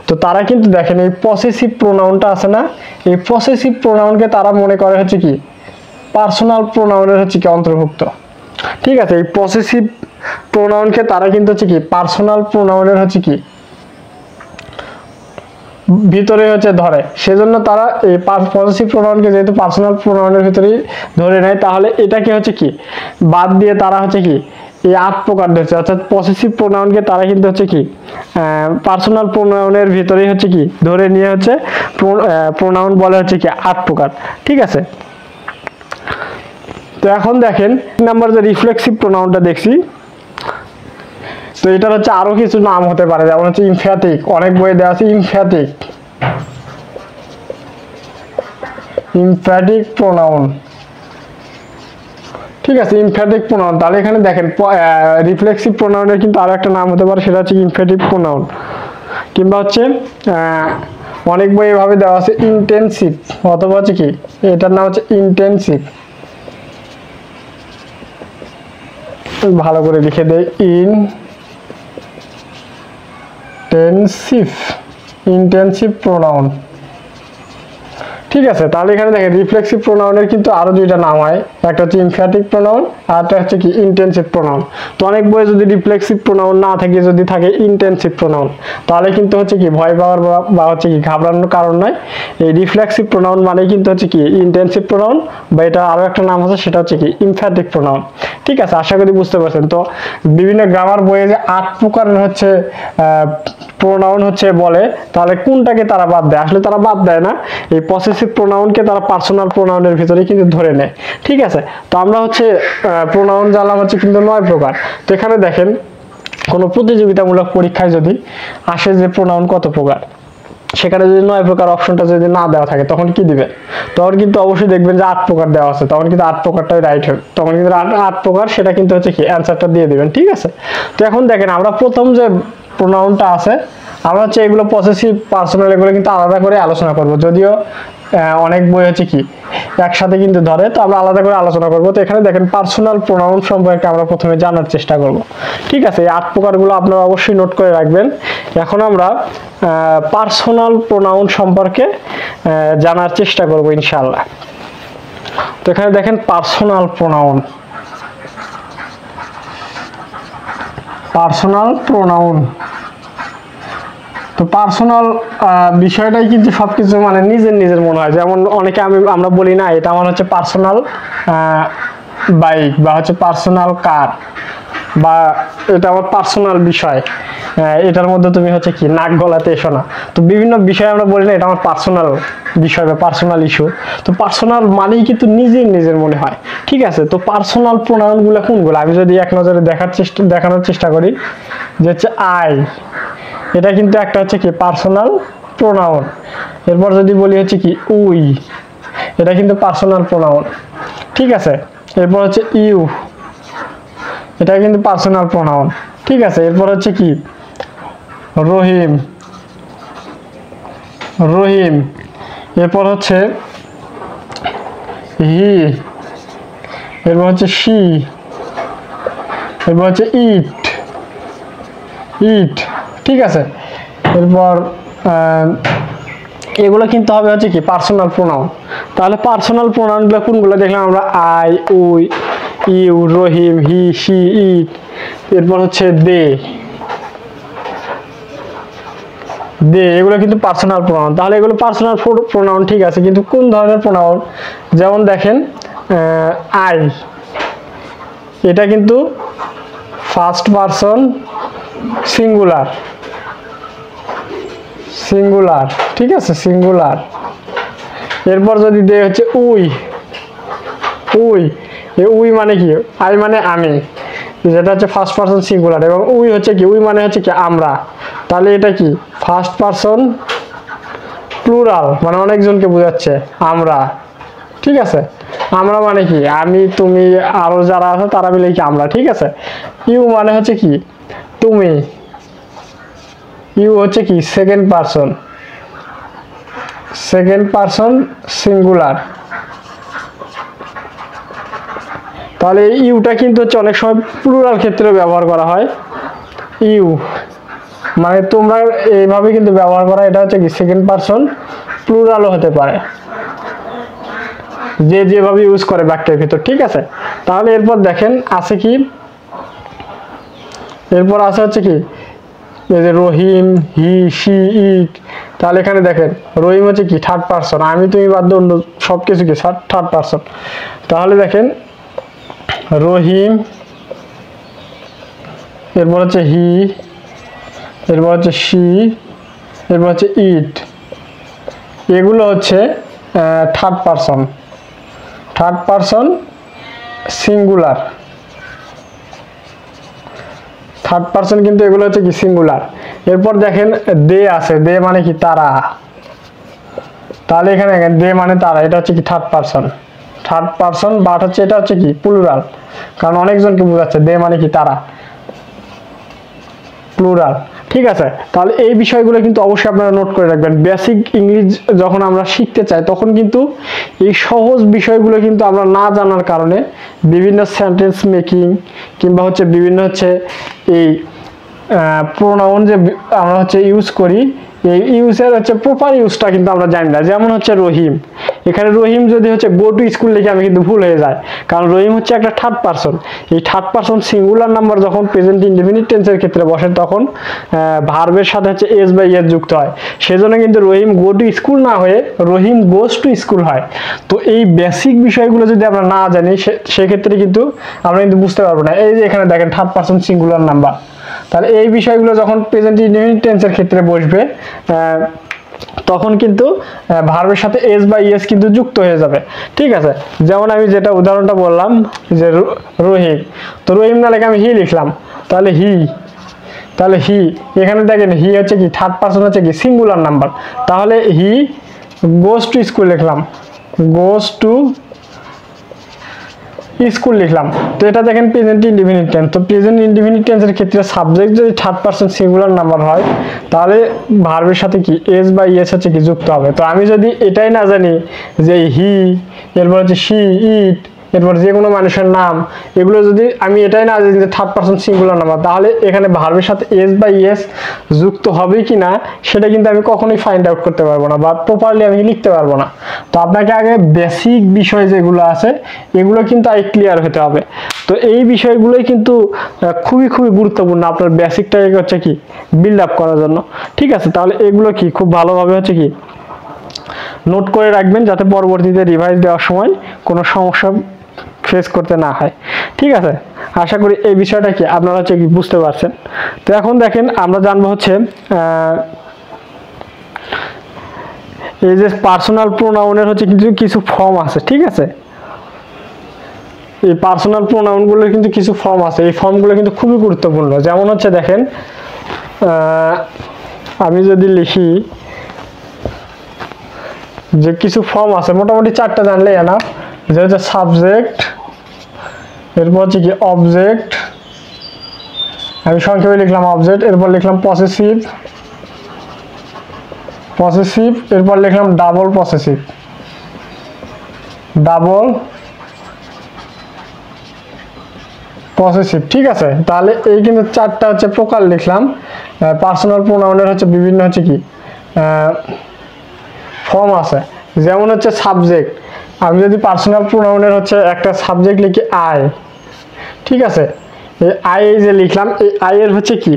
তো তারা কিন্তু দেখেন এই পসেসিভ প্রোনাউনটা আছে না, এই পসেসিভ প্রোনাউনকে তারা মনে করে হচ্ছে কি পার্সোনাল প্রোনাউনের হচ্ছে কি অন্তর্ভুক্ত। ঠিক আছে, এই পসেসিভ প্রোনাউনকে তারা কিন্তু হচ্ছে কি পার্সোনাল প্রোনাউনের হচ্ছে কি ভিতরে হচ্ছে ধরে, সেজন্য তারা এই পসেসিভ প্রোনাউনকে যেহেতু পার্সোনাল প্রোনাউনের ভিতরেই ধরে নেয়, তাহলে এটাকে হচ্ছে কি বাদ দিয়ে তারা হচ্ছে কি এই 8 প্রকার ধরছে। অর্থাৎ পসেসিভ প্রোনাউনকে তারা কিন্তু হচ্ছে কি পার্সোনাল প্রোনাউনের ভিতরেই হচ্ছে কি ধরে নিয়ে হচ্ছে প্রোনাউন বলে হচ্ছে কি 8 প্রকার। ঠিক আছে, তো এখন দেখেন নাম্বার যে রিফ্লেক্সিভ প্রোনাউনটা দেখছি, তো এটার হচ্ছে আরো কিছু নাম হতে পারে, যেমন হচ্ছে ইমফ্যাটিক, অনেক বইয়ে দেওয়া আছে ইমফ্যাটিক, ইমফ্যাটিক প্রোনাউন। ঠিক আছে, ইমফ্যাটিক প্রোনাউন। তাহলে এখানে দেখেন রিফ্লেক্সিভ প্রোনাউনের কিন্তু আরো একটা নাম হতে পারে, সেটা হচ্ছে ইমফ্যাটিক প্রোনাউন। কিংবা হচ্ছে অনেক বই এভাবে দেওয়া আছে ইন্টেনসিভ, অথবা হচ্ছে কি এটার নাম হচ্ছে ইন্টেনসিভ। ভালো করে লিখে দেয় ইন্টেনসিভ প্রোনাউন। ঠিক আছে, তাহলে এখানে দেখেন রিফ্লেক্সিভ প্রোনাউনের কিন্তু আরো 2টা নাম হয়, একটা হচ্ছে ইমফ্যাটিক প্রোনাউন আর একটা হচ্ছে কি ইন্টেনসিভ প্রোনাউন। তো অনেক বইয়ে যদি রিফ্লেক্সিভ প্রোনাউন না থাকে, যদি থাকে ইন্টেনসিভ প্রোনাউন, তাহলে কিন্তু হচ্ছে কি ভয় পাওয়ার বা হচ্ছে কি ঘাবড়ানোর কারণ নয়। এই রিফ্লেক্সিভ প্রোনাউন মানে কিন্তু হচ্ছে কি ইন্টেনসিভ প্রোনাউন, বা এটা আরো একটা নাম আছে সেটা হচ্ছে কি ইমফ্যাটিক প্রোনাউন। ঠিক আছে, আশা করি বুঝতে পারছেন। তো বিভিন্ন গ্রামার বইয়ে যে 8 প্রকারের হচ্ছে প্রোনাউন হচ্ছে বলে, তাহলে কোনটাকে তারা বাদ দেয়? আসলে তারা বাদ দেয় না, এই পসেসিভ প্রোনাউনকে তারা পার্সোনাল প্রোনাউনের ভিতরে কিন্তু ধরে নেয়। ঠিক আছে, তো আমরা হচ্ছে প্রোনাউন জানলাম হচ্ছে কিন্তু 9 প্রকার। তো এখানে দেখেন কোনো প্রতিযোগিতামূলক পরীক্ষায় যদি আসে যে প্রোনাউন কত প্রকার, সেখানে যদি 9 প্রকার অপশনটা যদি না দেওয়া থাকে, তখন কি দিবে? তখন কিন্তু অবশ্যই দেখবেন যে 8 প্রকার দেওয়া আছে, তখন কিন্তু 8 প্রকারটাই রাইট হবে। তখন কিন্তু 8 প্রকার সেটা কিন্তু হচ্ছে কি অ্যান্সারটা দিয়ে দিবেন। ঠিক আছে, তো এখন দেখেন আমরা প্রথম যে প্রোনাউনটা আছে, আমরা হচ্ছে এগুলো পসেসিভ, পার্সোনাল এগুলো কিন্তু আলাদা করে আলোচনা করব, যদিও অনেক বই হচ্ছে কি একসাথে কিন্তু ধরে, তো আমরা আলাদা করে আলোচনা করব। তো এখানে দেখেন পার্সোনাল প্রোনাউন সম্পর্কে আমরা প্রথমে জানার চেষ্টা করব। ঠিক আছে, এই 8 প্রকারগুলো আপনারা অবশ্যই নোট করে রাখবেন। এখন আমরা পার্সোনাল প্রোনাউন সম্পর্কে জানার চেষ্টা করব ইনশাআল্লাহ। তো এখানে দেখেন পার্সোনাল প্রোনাউন, পার্সোনাল প্রোনাউন। তো পার্সোনাল বিষয়টাই কিন্তু সবকিছু মানে নিজের নিজের মনে হয়। যেমন অনেকে আমরা বলি না এটা আমার হচ্ছে পার্সোনাল বাইক বা হচ্ছে পার্সোনাল কার বা এটা আমার পার্সোনাল বিষয়, এটার মধ্যে তুমি হচ্ছে কি নাক গলাতে এসো না। তো বিভিন্ন বিষয় আমরা বলি না এটা আমার পার্সোনাল বিষয় বা পার্সোনাল ইস্যু। তো পার্সোনাল মানেই কিন্তু নিজের নিজের মনে হয়, ঠিক আছে। তো পার্সোনাল প্রোনাউনগুলো কোনগুলো আমি যদি এক নজরে দেখানোর চেষ্টা করি যে হচ্ছে আই, এটা কিন্তু একটা হচ্ছে কি পার্সোনাল প্রোনাউন। এরপর যদি বলি হচ্ছে কি উই, এটা কিন্তু পার্সোনাল প্রোনাউন, ঠিক আছে। এরপর হচ্ছে ইউ, এটা কিন্তু পার্সোনাল প্রোনাউন, ঠিক আছে। এরপর হচ্ছে কি রহিম, রহিম। এরপর হচ্ছে হি, এরপর হচ্ছে শি, এরপর হচ্ছে ইট, ইট, ঠিক আছে। এরপর এগুলো কিন্তু হবে হচ্ছে কি পার্সোনাল প্রোনাউন। তাহলে পার্সোনাল প্রোনাউনগুলো কোনগুলো দেখলাম আমরা? I, we, you, Rahim, he, she, it. এরপর হচ্ছে দে, দে, এগুলো কিন্তু পার্সোনাল প্রোনাউন। তাহলে এগুলো পার্সোনাল প্রোনাউন, ঠিক আছে, কিন্তু কোন ধরনের প্রোনাউন? যেমন দেখেন আই, এটা কিন্তু ফার্স্ট পারসন সিঙ্গুলার, সিঙ্গুলার, ঠিক আছে, সিঙ্গুলার। এরপর যদি দে হচ্ছে উই, উই, উই মানে কি? আই মানে আমি, যেটা হচ্ছে ফার্স্ট পারসন সিঙ্গুলার, এবং উই হচ্ছে কি? উই মানে হচ্ছে কি আমরা। তাহলে এটা কি ফার্স্ট পারসন প্লুরাল, মানে অনেকজনকে বোঝাচ্ছে আমরা, ঠিক আছে। আমরা মানে কি? আমি, তুমি, আরো যারা আছে তারা মিলে কি আমরা, ঠিক আছে। ইউ মানে হচ্ছে কি? তুমি, ইউ হচ্ছে কি second person, second person singular. তাহলে এই ইউটা কিন্তু হচ্ছে অনেক সময় প্লুরাল ক্ষেত্রে ব্যবহার করা হয়। ইউ মানে তোমরা এইভাবে কিন্তু ব্যবহার করা, এটা হচ্ছে কি সেকেন্ড পারসন প্লুরালও হতে পারে, যে যেভাবে ইউজ করে বাক্যের ভিতর, ঠিক আছে। তাহলে এরপর দেখেন আছে কি, এরপর আছে হচ্ছে কি এই যে রহিম, হি, শি, ইট। তাহলে এখানে দেখেন রহিম হচ্ছে কি থার্ড পারসন, আমি তুমি বাদ দিয়ে অন্য সব কিছু কি থার্ড পারসন। তাহলে দেখেন রহিম, এরপর হচ্ছে হি, এরপর হচ্ছে শি, এরপর হচ্ছে ইট, এগুলো হচ্ছে third person, third person singular, third person কিন্তু এগুলো হচ্ছে কি সিঙ্গুলার। এরপর দেখেন দে আছে, দে মানে কি তারা। তাহলে এখানে দেখেন দে মানে তারা, এটা হচ্ছে কি third person, third person, but হচ্ছে এটা হচ্ছে কি প্লুরাল, কারণ অনেকজনকে বোঝাচ্ছে। দে মানে কি তারা, প্লুরাল, ঠিক আছে। তাহলে এই বিষয়গুলো কিন্তু অবশ্যই আপনারা নোট করে রাখবেন। বেসিক ইংলিশ যখন আমরা শিখতে চাই তখন কিন্তু এই সহজ বিষয়গুলো কিন্তু আমরা না জানার কারণে বিভিন্ন সেন্টেন্স মেকিং কিংবা হচ্ছে বিভিন্ন হচ্ছে এই প্রোনাউন যে আমরা হচ্ছে ইউজ করি, এই ইউজের হচ্ছে প্রপার ইউজটা কিন্তু আমরা জানি না। যেমন হচ্ছে রহিম, এখানে রহিম যদি হচ্ছে গো টু স্কুল লিখে আমি কিন্তু ভুল হয়ে যায়, কারণ রহিম হচ্ছে একটা থার্ড পারসন। এই থার্ড পারসন সিঙ্গুলার নাম্বার যখন প্রেজেন্ট ইনডেফিনিট টেন্সের ক্ষেত্রে বসে তখন ভার্বের সাথে হচ্ছে এস বাই এস যুক্ত হয়, সেজন্য কিন্তু রহিম গো টু স্কুল না হয়ে রহিম গোস টু স্কুল হয়। তো এই বেসিক বিষয়গুলো যদি আমরা না জানি সেক্ষেত্রে কিন্তু আমরা কিন্তু বুঝতে পারবো না। এই যে এখানে দেখেন থার্ড পারসন সিঙ্গুলার নাম্বার, তাহলে এই বিষয়গুলো যখন প্রেজেন্ট ইনডেফিনিট টেন্সের ক্ষেত্রে বসবে তখন কিন্তু ভার্বের সাথে এস বা ইএস কিন্তু যুক্ত হয়ে যাবে, ঠিক আছে। যেমন আমি যেটা উদাহরণটা বললাম যে রহিম, তো রহিম না লেখে আমি হি লিখলাম, তাহলে হি, তাহলে হি, এখানে দেখেন হি হচ্ছে কি থার্ড পারসন হচ্ছে কি সিঙ্গুলার নাম্বার, তাহলে হি গোস টু স্কুল লিখলাম, গোস টু স্কুল লিখলাম। তো এটা দেখেন প্রেজেন্ট ইনডেফিনিট টেন্স। তো প্রেজেন্ট ইনডেফিনিট টেন্সের ক্ষেত্রে সাবজেক্ট যদি থার্ড পারসন সিঙ্গুলার নাম্বার হয় তাহলে ভার্বের সাথে কি এস বা ইএস হচ্ছে কি যুক্ত হবে। তো আমি যদি এটাই না জানি যে হি, এরপর হচ্ছে শি, ইট, এরপর যে কোনো মানুষের নাম, এগুলো যদি আমি এটাই না যে থার্ড পারসন সিঙ্গুলার নাম্বার, তাহলে এখানে ভার্বের সাথে এস বা ইএস যুক্ত হবে কি না সেটা কিন্তু আমি কখনোই ফাইন্ড আউট করতে পারবো না বা প্রপারলি আমি লিখতে পারবো না। তো আপনাকে আগে বেসিক বিষয় যেগুলো আছে এগুলো কিন্তু আগে ক্লিয়ার হতে হবে। তো এই বিষয়গুলোই কিন্তু খুবই খুবই গুরুত্বপূর্ণ আপনার বেসিকটাকে হচ্ছে কি বিল্ড আপ করার জন্য। ঠিক আছে, তাহলে এগুলো কি খুব ভালোভাবে হচ্ছে কি নোট করে রাখবেন, যাতে পরবর্তীতে রিভাইজ দেওয়ার সময় কোনো সমস্যা ফেস করতে না হয়। ঠিক আছে, আশা করি এই বিষয়টা কি আপনারা হচ্ছে কি বুঝতে পারছেন। তো এখন দেখেন আমরা জানবো হচ্ছে এই যে পার্সোনাল প্রোনাউনের হচ্ছে কিছু ফর্ম আছে। ঠিক আছে, এই পার্সোনাল প্রোনাউনগুলোর কিন্তু কিছু ফর্ম আছে, এই ফর্মগুলো কিন্তু খুবই গুরুত্বপূর্ণ। যেমন হচ্ছে দেখেন আমি যদি লিখি যে কিছু ফর্ম আছে, মোটামুটি 4টা জানলে না, যে হচ্ছে সাবজেক্ট, এরপর হচ্ছে কি অবজেক্ট, আমি সংক্ষেপে লিখলাম অবজেক্ট, এরপর লিখলাম পসেসিভ, এরপর লিখলাম ডাবল পসেসিভ, ঠিক আছে, তাহলে এই কিন্তু 4টা হচ্ছে প্রকার লিখলাম। পার্সোনাল প্রোনাউনের হচ্ছে বিভিন্ন হচ্ছে কি ফর্ম আছে। যেমন হচ্ছে সাবজেক্ট, আমি যদি পার্সোনাল প্রোনাউনের হচ্ছে একটা সাবজেক্ট লিখি আই, ঠিক আছে, এই আই যে লিখলাম, এই আই এর হচ্ছে কি,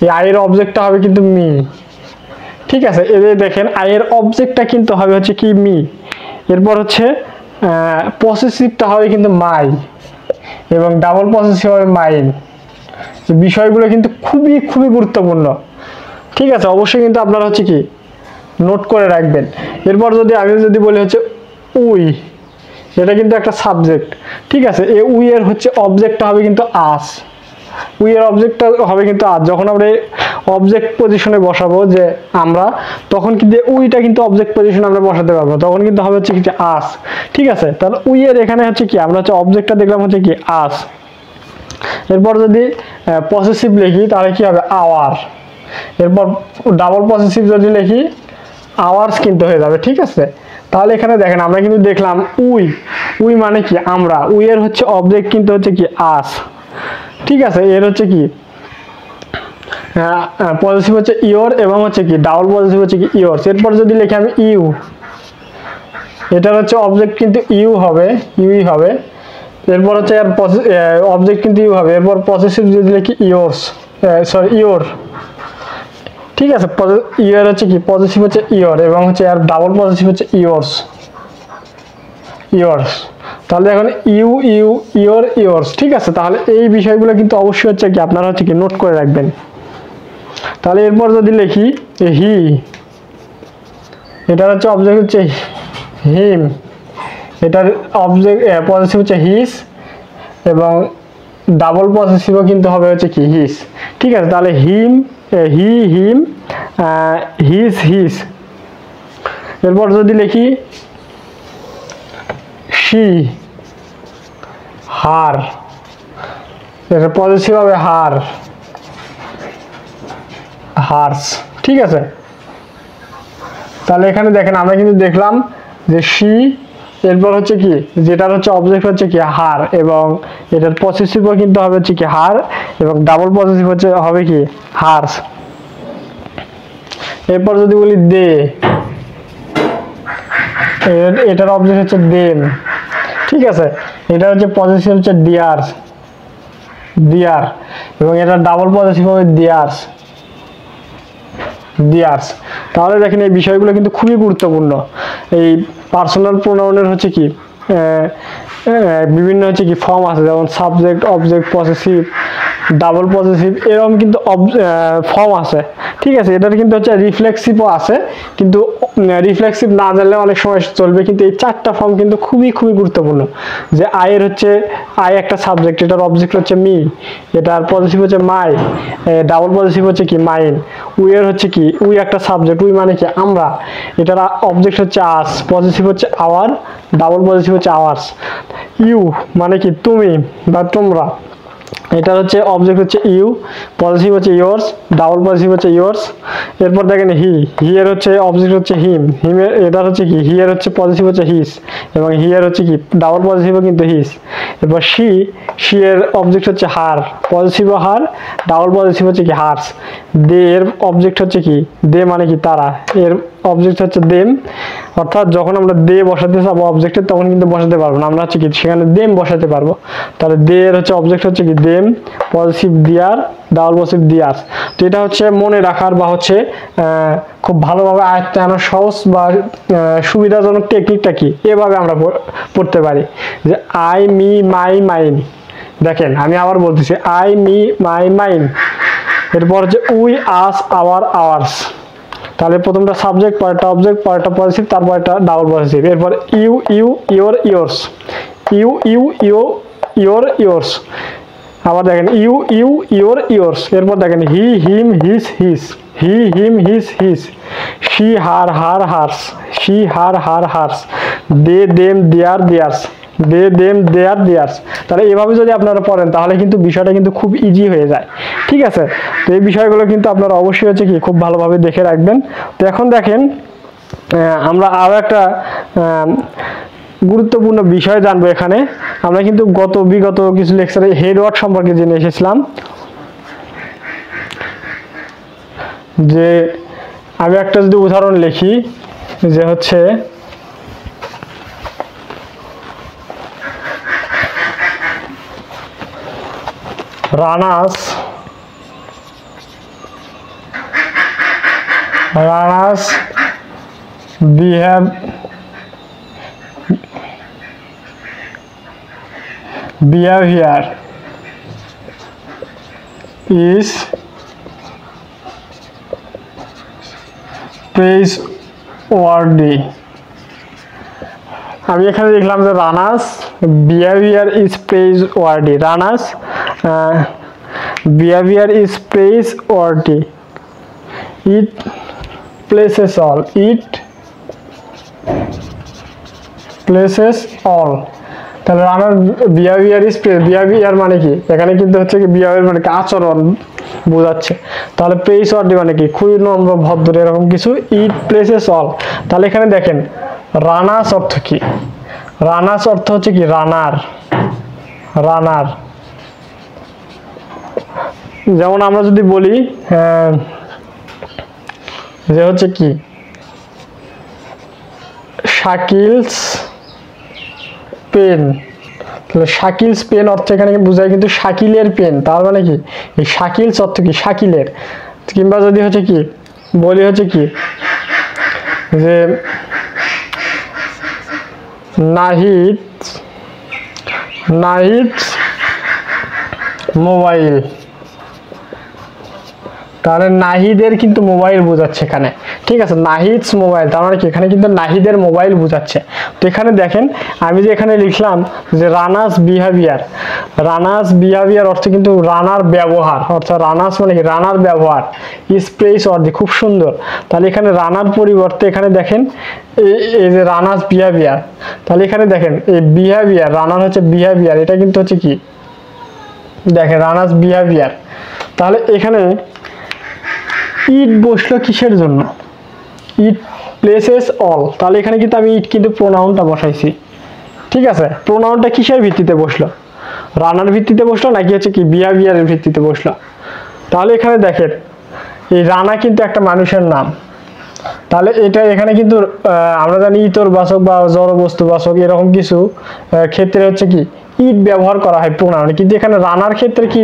এই আই এর অবজেক্টটা হবে কিন্তু মি। ঠিক আছে, এই যে দেখেন আই এর অবজেক্টটা কিন্তু হবে হচ্ছে কি মি। এরপর হচ্ছে পসেসিভটা হবে কিন্তু মাই, এবং ডাবল পসেসিভ হবে মাইন। বিষয়গুলো কিন্তু খুবই খুবই গুরুত্বপূর্ণ। ঠিক আছে, অবশ্যই কিন্তু আপনারা হচ্ছে কি নোট করে রাখবেন। এরপর আমি যদি বলি হচ্ছে উই, এটা কিন্তু একটা সাবজেক্ট। ঠিক আছে, এই উই এর হচ্ছে অবজেক্টটা হবে কিন্তু আস, উই এর অবজেক্টটা হবে কিন্তু আস। যখন আমরা অবজেক্ট পজিশনে বসাবো যে আমরা, তখন কিন্তু উইটা কিন্তু অবজেক্ট পজিশনে আমরা বসাতে পারবো, তখন কিন্তু হবে হচ্ছে কি আস। ঠিক আছে, তাহলে উই এর এখানে হচ্ছে কি আমরা হচ্ছে অবজেক্টটা দেখলাম হচ্ছে কি আস। এরপর যদি পসেসিভ লিখি তাহলে কি হবে আওয়ার, এরপর ডাবল পসেসিভ যদি লিখি আওয়ার্স কিন্তু হয়ে যাবে। ঠিক আছে, তাহলে এখানে দেখেন আমরা কিন্তু দেখলাম উই মানে কি আমরা, উই এর হচ্ছে অবজেক্ট কিন্তু হচ্ছে কি আস। ঠিক আছে, এর হচ্ছে কি পজিটিভ হচ্ছে ইওর, এবং হচ্ছে কি ডাবল পজিটিভ হচ্ছে কি ইওরস। এরপর যদি লিখি আমি ইউ, এটার হচ্ছে অবজেক্ট কিন্তু ইউই হবে। এরপর হচ্ছে এর অবজেক্ট কিন্তু ইউ হবে। এরপর পজিটিভ যদি লিখি ইওর। ঠিক আছে, ইওর হচ্ছে কি পজিটিভ হচ্ছে ইওর, এবং হচ্ছে এর ডাবল পজিটিভ হচ্ছে ইওরস। তাহলে এখন ইওরস। ঠিক আছে, তাহলে এই বিষয়গুলো কিন্তু অবশ্যই হচ্ছে কি আপনারা হচ্ছে কি নোট করে রাখবেন। তাহলে এরপর যদি লিখি হি, এটার হচ্ছে অবজেক্ট হচ্ছে হিম, এটার অবজেক্ট পজিটিভ হচ্ছে হিস, এবং ডাবল পজিটিভও কিন্তু হবে হচ্ছে কি হিস। ঠিক আছে, তাহলে হিম, হিস। এরপর যদি লিখি শি, হার, এটা পজিটিভ হবে হার্স। ঠিক আছে, তাহলে এখানে দেখেন আমরা কিন্তু দেখলাম যে শি, এরপর হচ্ছে কি যেটার হচ্ছে অবজেক্ট হচ্ছে কি হার, এবং এটার পজিটিভও কিন্তু হবে হচ্ছে কি হার, এবং ডাবল পজিটিভ হচ্ছে হবে কি হার্স। এরপর যদি বলি দে, এটার অবজেক্ট হচ্ছে দেম। ঠিক আছে, এটা হচ্ছে পজিটিভ হচ্ছে ডিয়ার, এবং এটা ডাবল পজিটিভ হবে ডিয়ার্স। তাহলে দেখেন এই বিষয়গুলো কিন্তু খুবই গুরুত্বপূর্ণ। এই পার্সোনাল প্রোনাউনের হচ্ছে কি বিভিন্ন হচ্ছে কি ফর্ম আছে, যেমন subject, object, possessive, double possessive, এরকম কিন্তু ফর্ম আছে। ঠিক আছে, এটার কিন্তু হচ্ছে রিফ্লেক্সিভও আছে, কিন্তু রিফ্লেক্সিভ না জানলে অনেক সময় চলবে। কিন্তু এই 4টা ফর্ম কিন্তু খুবই খুবই গুরুত্বপূর্ণ। যে আই এর হচ্ছে আই একটা সাবজেক্ট, এটার অবজেক্ট হচ্ছে মি, এটার পজিটিভ হচ্ছে মাই, ডাবল পজিটিভ হচ্ছে কি মাইন। উই এর হচ্ছে কি উই একটা সাবজেক্ট, উই মানে কি আমরা, এটার অবজেক্ট হচ্ছে আস, পজিটিভ হচ্ছে আওয়ার, ডাবল পজিটিভ হচ্ছে আওয়ার্স। ইউ মানে কি তুমি বা তোমরা, এটা হচ্ছে অবজেক্ট হচ্ছে ইউ, পজিটিভ হচ্ছে ইয়োর্স, ডাবল পজিটিভ হচ্ছে ইয়োর্স। এরপর দেখেন হি, হি এর হচ্ছে অবজেক্ট হচ্ছে হিম, হিমের এটা হচ্ছে কি হি এর হচ্ছে পজিটিভ হচ্ছে হিস, এবং হি এর হচ্ছে কি ডাবল পজিটিভও কিন্তু হিস। এরপর শি, শি এর অবজেক্ট হচ্ছে হার, পজিটিভও হার, ডাবল পজিটিভ হচ্ছে কি হার্স। দে এর অবজেক্ট হচ্ছে কি দে মানে কি তারা, এর অবজেক্ট হচ্ছে দেম, অর্থাৎ যখন আমরা দে বসাতে যাবো অবজেক্টে তখন কিন্তু বসাতে পারবো না, আমরা হচ্ছে কি সেখানে দেম বসাতে পারবো। তাহলে দে এর হচ্ছে অবজেক্ট হচ্ছে কি দেম, পজিটিভ দিয়ার, ডাবল পজিটিভ দিয়ার। তো এটা হচ্ছে মনে রাখার বা হচ্ছে খুব ভালোভাবে আয়ত্তে আনার সহজ বা সুবিধাজনক টেকনিকটা কি, এভাবে আমরা পড়তে পারি যে আই মি মাই মাইন। দেখেন আমি আবার বলতেছি আই মি মাই মাইন। এরপর হচ্ছে উই আস আওয়ার আওয়ার্স। তাহলে প্রথমটা সাবজেক্ট, পরেরটা অবজেক্ট, পরেরটা পজিটিভ, তারপর একটা ডাবল পজিটিভ। এরপর you you your yours, you you you your yours. আবার দেখেন ইউ ইউ ইওর ইয়োর্স। এরপর দেখেন he him his his, he him his his. She her her hers, she her her hers. They them their theirs, they them their theirs. তাহলে এভাবে যদি আপনারা পড়েন তাহলে কিন্তু বিষয়টা কিন্তু খুব ইজি হয়ে যায়। ঠিক আছে, তো এই বিষয়গুলো কিন্তু আপনারা অবশ্যই হচ্ছে কি খুব ভালোভাবে দেখে রাখবেন। তো এখন দেখেন আমরা আরও একটা গুরুত্বপূর্ণ বিষয় জানবো এখানে। আমরা কিন্তু বিগত কিছু লেকচারে হেড ওয়ার্ড সম্পর্কে জেনে এসেছিলাম, যে আমি একটা যদি উদাহরণ লিখি যে হচ্ছে রানাস behavior is praiseworthy। আমি এখানে লিখলাম যে Rana's behaviour is praiseworthy, Rana's behaviour is praiseworthy, it places all, it places all. তাহলে রানার বিহেভিয়ার ইজ বিহেভিয়ার মানে কি, এখানে কিন্তু হচ্ছে কি বিহেভিয়ার মানে কি আচরণ বোঝাচ্ছে। তাহলে প্রেইজওয়ার্দি মানে কি খুবই নম্র ভদ্র এরকম কিছু। ইট প্লেসেস অল, তাহলে এখানে দেখেন রানাস অর্থ কি, রানাস অর্থ হচ্ছে কি রানার, রানার। যেমন আমরা যদি বলি যে হচ্ছে কি শাকিলস পেন, তাহলে শাকিলস পেন অর্থ এখানে বোঝায় কিন্তু শাকিলের পেন। তার মানে কি এই শাকিলস অর্থ কি শাকিলের। কিংবা যদি হচ্ছে কি বলি হচ্ছে কি যে নাহিদ মোবাইল, তাহলে নাহিদের কিন্তু মোবাইল বোঝাচ্ছে এখানে। ঠিক আছে, নাহিদস মোবাইল, তার মানে কি এখানে কিন্তু নাহিদের মোবাইল বোঝাচ্ছে। তো এখানে দেখেন আমি যে এখানে লিখলাম যে রানাস বিহেভিয়ার, রানাস বিহেভিয়ার অর্থ কিন্তু রানার ব্যবহার, অর্থাৎ রানাস মানে কি রানার ব্যবহার, ইজ প্রেইজওয়ার্দি খুব সুন্দর। তাহলে এখানে রানার পরিবর্তে এখানে দেখেন এই যে রানাস বিহেভিয়ার, তাহলে এখানে দেখেন এই বিহেভিয়ার, রানার হচ্ছে বিহেভিয়ার, এটা কিন্তু হচ্ছে কি দেখেন রানাস বিহেভিয়ার। তাহলে এখানে ইট বসলো কিসের জন্য, ইট প্লেসেস অল, তাহলে এখানে কিন্তু আমি ইট কিন্তু প্রোনাউনটা বসাইছি। ঠিক আছে, প্রোনাউনটা কিসের ভিত্তিতে বসলো, রানার ভিত্তিতে বসলো নাকি হচ্ছে কি বিহেভিয়ারের ভিত্তিতে বসলো। তাহলে এখানে দেখেন এই রানা কিন্তু একটা মানুষের নাম, তাহলে এটা এখানে কিন্তু আমরা জানি ইতর বাচক বা জড়বস্তু বাচক এরকম কিছু ক্ষেত্রে হচ্ছে কি ইট ব্যবহার করা হয় প্রোনাউনে, কিন্তু এখানে রানার ক্ষেত্রে কি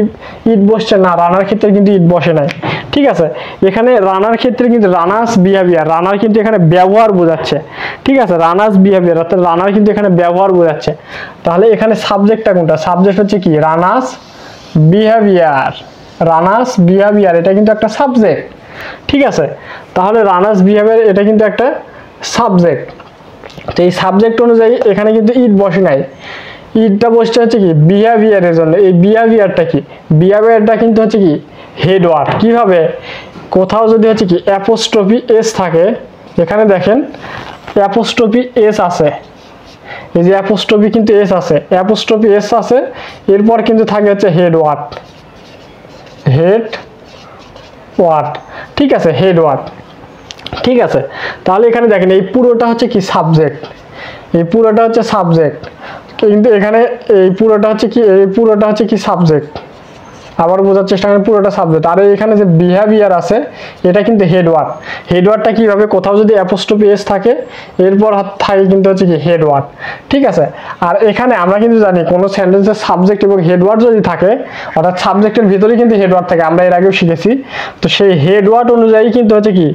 ইট বসছে না, রানার ক্ষেত্রে কিন্তু ইট বসে নাই। ঠিক আছে, এখানে রানার ক্ষেত্রে কিন্তু রানাস বিহেভিয়ার, রানার কিন্তু এখানে ব্যবহার বোঝাচ্ছে। ঠিক আছে, রানাস বিহেভিয়ার অর্থাৎ রানার কিন্তু এখানে ব্যবহার বোঝাচ্ছে। তাহলে এখানে সাবজেক্টটা কোনটা, সাবজেক্ট হচ্ছে কি রানাস বিহেভিয়ার, রানাস বিহেভিয়ার এটা কিন্তু একটা সাবজেক্ট। ঠিক আছে, তাহলে রানাস বিহেভিয়ার এটা কিন্তু একটা সাবজেক্ট। তো এই সাবজেক্ট অনুযায়ী এখানে কিন্তু ইট বসে নাই, ইটটা বসছে হচ্ছে কি বিহেভিয়ারের জন্য। এই বিহেভিয়ারটা কি, বিহেভিয়ারটা কিন্তু হচ্ছে কি হেড ওয়ার্ড। কিভাবে, কোথাও যদি হচ্ছে কি অ্যাপোস্ট্রফি এস থাকে, এখানে দেখেন অ্যাপোস্ট্রফি এস আছে, এই যে অ্যাপোস্ট্রফি কিন্তু এস আছে, অ্যাপোস্ট্রফি এস আছে, এরপর কিন্তু থাকে হচ্ছে হেড ওয়ার্ড, হেড ওয়ার্ড, ঠিক আছে, হেড ওয়ার্ড, ঠিক আছে। তাহলে এখানে দেখেন এই পুরোটা হচ্ছে কি সাবজেক্ট, এই পুরোটা হচ্ছে সাবজেক্ট, কিন্তু এখানে এই পুরোটা হচ্ছে কি, এই পুরোটা হচ্ছে কি সাবজেক্ট, আবার বোঝার চেষ্টা করেন, পুরোটা সাবজেক্ট। আর এখানে যে বিহেভিয়ার আছে এটা কিন্তু হেড ওয়ার্ড। হেড ওয়ার্ডটা কীভাবে, কোথাও যদি অ্যাপোস্ট্রফি এস থাকে এরপর থাকে কিন্তু হচ্ছে কি হেড ওয়ার্ড, ঠিক আছে। আর এখানে আমরা কিন্তু জানি কোনো সেন্টেন্সের সাবজেক্ট এবং হেড ওয়ার্ড যদি থাকে, অর্থাৎ সাবজেক্টের ভিতরেই কিন্তু হেড ওয়ার্ড থাকে, আমরা এর আগেও শিখেছি। তো সেই হেড ওয়ার্ড অনুযায়ী কিন্তু হচ্ছে কি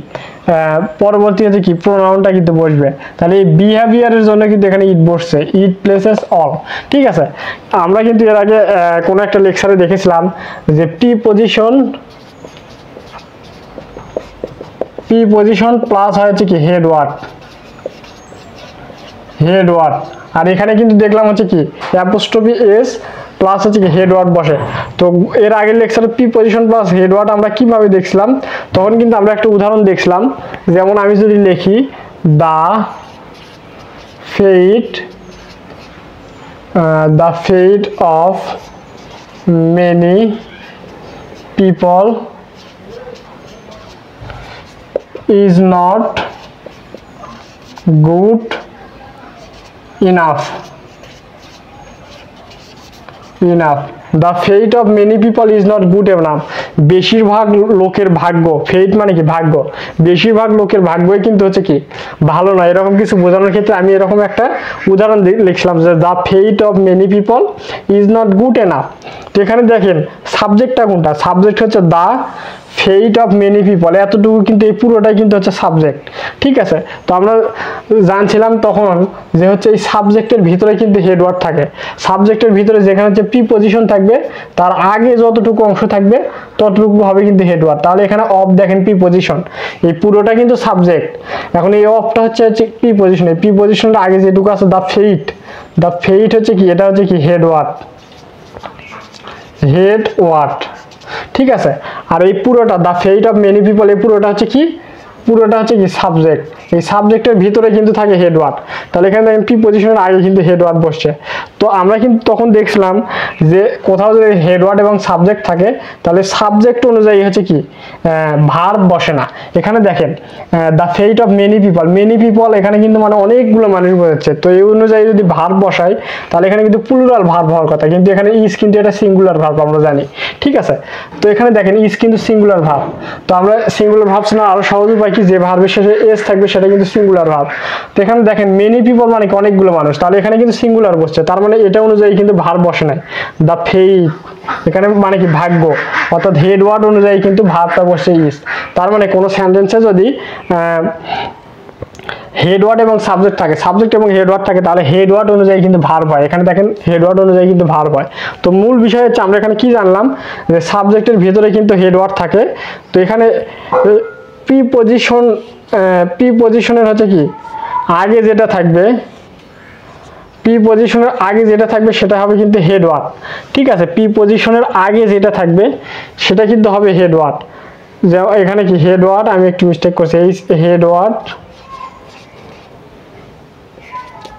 পরবর্তী হচ্ছে কি প্রোনাউনটা কিন্তু বসবে। তাহলে এই বিহেভিয়ারের জন্য কিন্তু এখানে ইট বসছে, ইট প্লেসেস অল, ঠিক আছে। আমরা কিন্তু এর আগে কোনো একটা লেকচারে দেখেছিলাম যে প্রিপজিশন প্লাস হচ্ছে কি হেড ওয়ার্ড, হেড ওয়ার্ড। আর এখানে কিন্তু দেখলাম হচ্ছে কি অ্যাপোস্ট্রফি এস প্লাস হচ্ছে কি হেড ওয়ার্ড বসে। তো এর আগের লেকচারে প্রিপজিশন প্লাস হেড ওয়ার্ড আমরা কিভাবে দেখছিলাম, তখন কিন্তু আমরা একটা উদাহরণ দেখছিলাম। যেমন আমি যদি লিখি the fate of many people is not good enough, the fate of many people is not good enough। বেশিরভাগ লোকের ভাগ্য, ফেট মানে কি ভাগ্য, বেশিরভাগ লোকের ভাগ্যই কিন্তু হচ্ছে কি ভালো না, এরকম কিছু বোঝানোর ক্ষেত্রে আমি এরকম একটা উদাহরণ লিখলাম যে the fate of many people is not good enough. তো এখানে দেখেন সাবজেক্টটা কোনটা, সাবজেক্ট হচ্ছে the fate of many people, এতটুকু কিন্তু এই পুরোটাই কিন্তু হচ্ছে সাবজেক্ট, ঠিক আছে। তো আমরা জানছিলাম তখন যে হচ্ছে এই সাবজেক্টের ভিতরে কিন্তু হেড ওয়ার্ড থাকে, সাবজেক্টের ভিতরে যেখানে হচ্ছে প্রিপজিশন থাকবে তার আগে যতটুকু অংশ থাকবে ততটুকু হবে কিন্তু হেড ওয়ার্ড। তাহলে এখানে অফ দেখেন প্রিপজিশন, এই পুরোটা কিন্তু সাবজেক্ট, এখন এই অফটা হচ্ছে প্রিপজিশন, এই প্রিপজিশনটা আগে যেটুকু আছে দ্য ফেট হচ্ছে কি, এটা হচ্ছে কি হেড ওয়ার্ড, হেড ওয়ার্ড, ঠিক আছে। আর এই পুরোটা the fate of many people, এই পুরোটা হচ্ছে কি, পুরোটা হচ্ছে কি সাবজেক্ট, এই সাবজেক্টের ভিতরে কিন্তু থাকে হেড ওয়ার্ড। তাহলে এখানে দেখেন প্রিপজিশনের আগে কিন্তু হেড ওয়ার্ড বসছে। তো আমরা কিন্তু তখন দেখছিলাম যে কোথাও যদি হেড ওয়ার্ড এবং সাবজেক্ট থাকে তাহলে সাবজেক্ট অনুযায়ী হচ্ছে কি ভার্ব বসে না। এখানে দেখেন the fate of many people, এখানে কিন্তু মানে অনেকগুলো মানুষ বোঝাচ্ছে। তো এই অনুযায়ী যদি ভার্ব বসাই তাহলে এখানে কিন্তু প্লুরাল ভার্ব হওয়ার কথা, কিন্তু এখানে ইজ কিন্তু এটা সিঙ্গুলার ভার্ব আমরা জানি, ঠিক আছে। তো এখানে দেখেন ইজ কিন্তু সিঙ্গুলার ভার্ব। তো আমরা সিঙ্গুলার ভার্ব না আরো সহজ উপায় কি, যে ভার্বের শেষে এস থাকবে সেটা কিন্তু সিঙ্গুলার ভার্ব। তো এখানে দেখেন মেনি পিপল মানে কি অনেকগুলো মানুষ, তাহলে এখানে কিন্তু সিঙ্গুলার বসছে, তার মানে এটা অনুযায়ী কিন্তু ভার্ব বসে নাই। দ্য ফেট এখানে মানে কি ভাগ্য, অর্থাৎ হেড ওয়ার্ড অনুযায়ী কিন্তু ভার্বটা বসছে ইজ। তার মানে কোনো সেন্টেন্সে যদি হেড ওয়ার্ড এবং সাবজেক্ট থাকে, সাবজেক্ট এবং হেড ওয়ার্ড থাকে, তাহলে হেড ওয়ার্ড অনুযায়ী কিন্তু ভার্ব হয়। এখানে দেখেন হেড ওয়ার্ড অনুযায়ী কিন্তু ভার্ব হয়। তো মূল বিষয় হচ্ছে আমরা এখানে কি জানলাম, যে সাবজেক্টের ভিতরে কিন্তু হেড ওয়ার্ড থাকে। তো এখানে প্রিপজিশনের হচ্ছে কি আগে যেটা থাকবে, প্রিপজিশনের আগে যেটা থাকবে সেটা হবে কিন্তু হেড ওয়ার্ড, ঠিক আছে। প্রিপজিশনের আগে যেটা থাকবে সেটা কিন্তু হবে হেড ওয়ার্ড। যে এখানে কি হেড ওয়ার্ড, আমি একটু মিস্টেক করছি, এই হেড ওয়ার্ড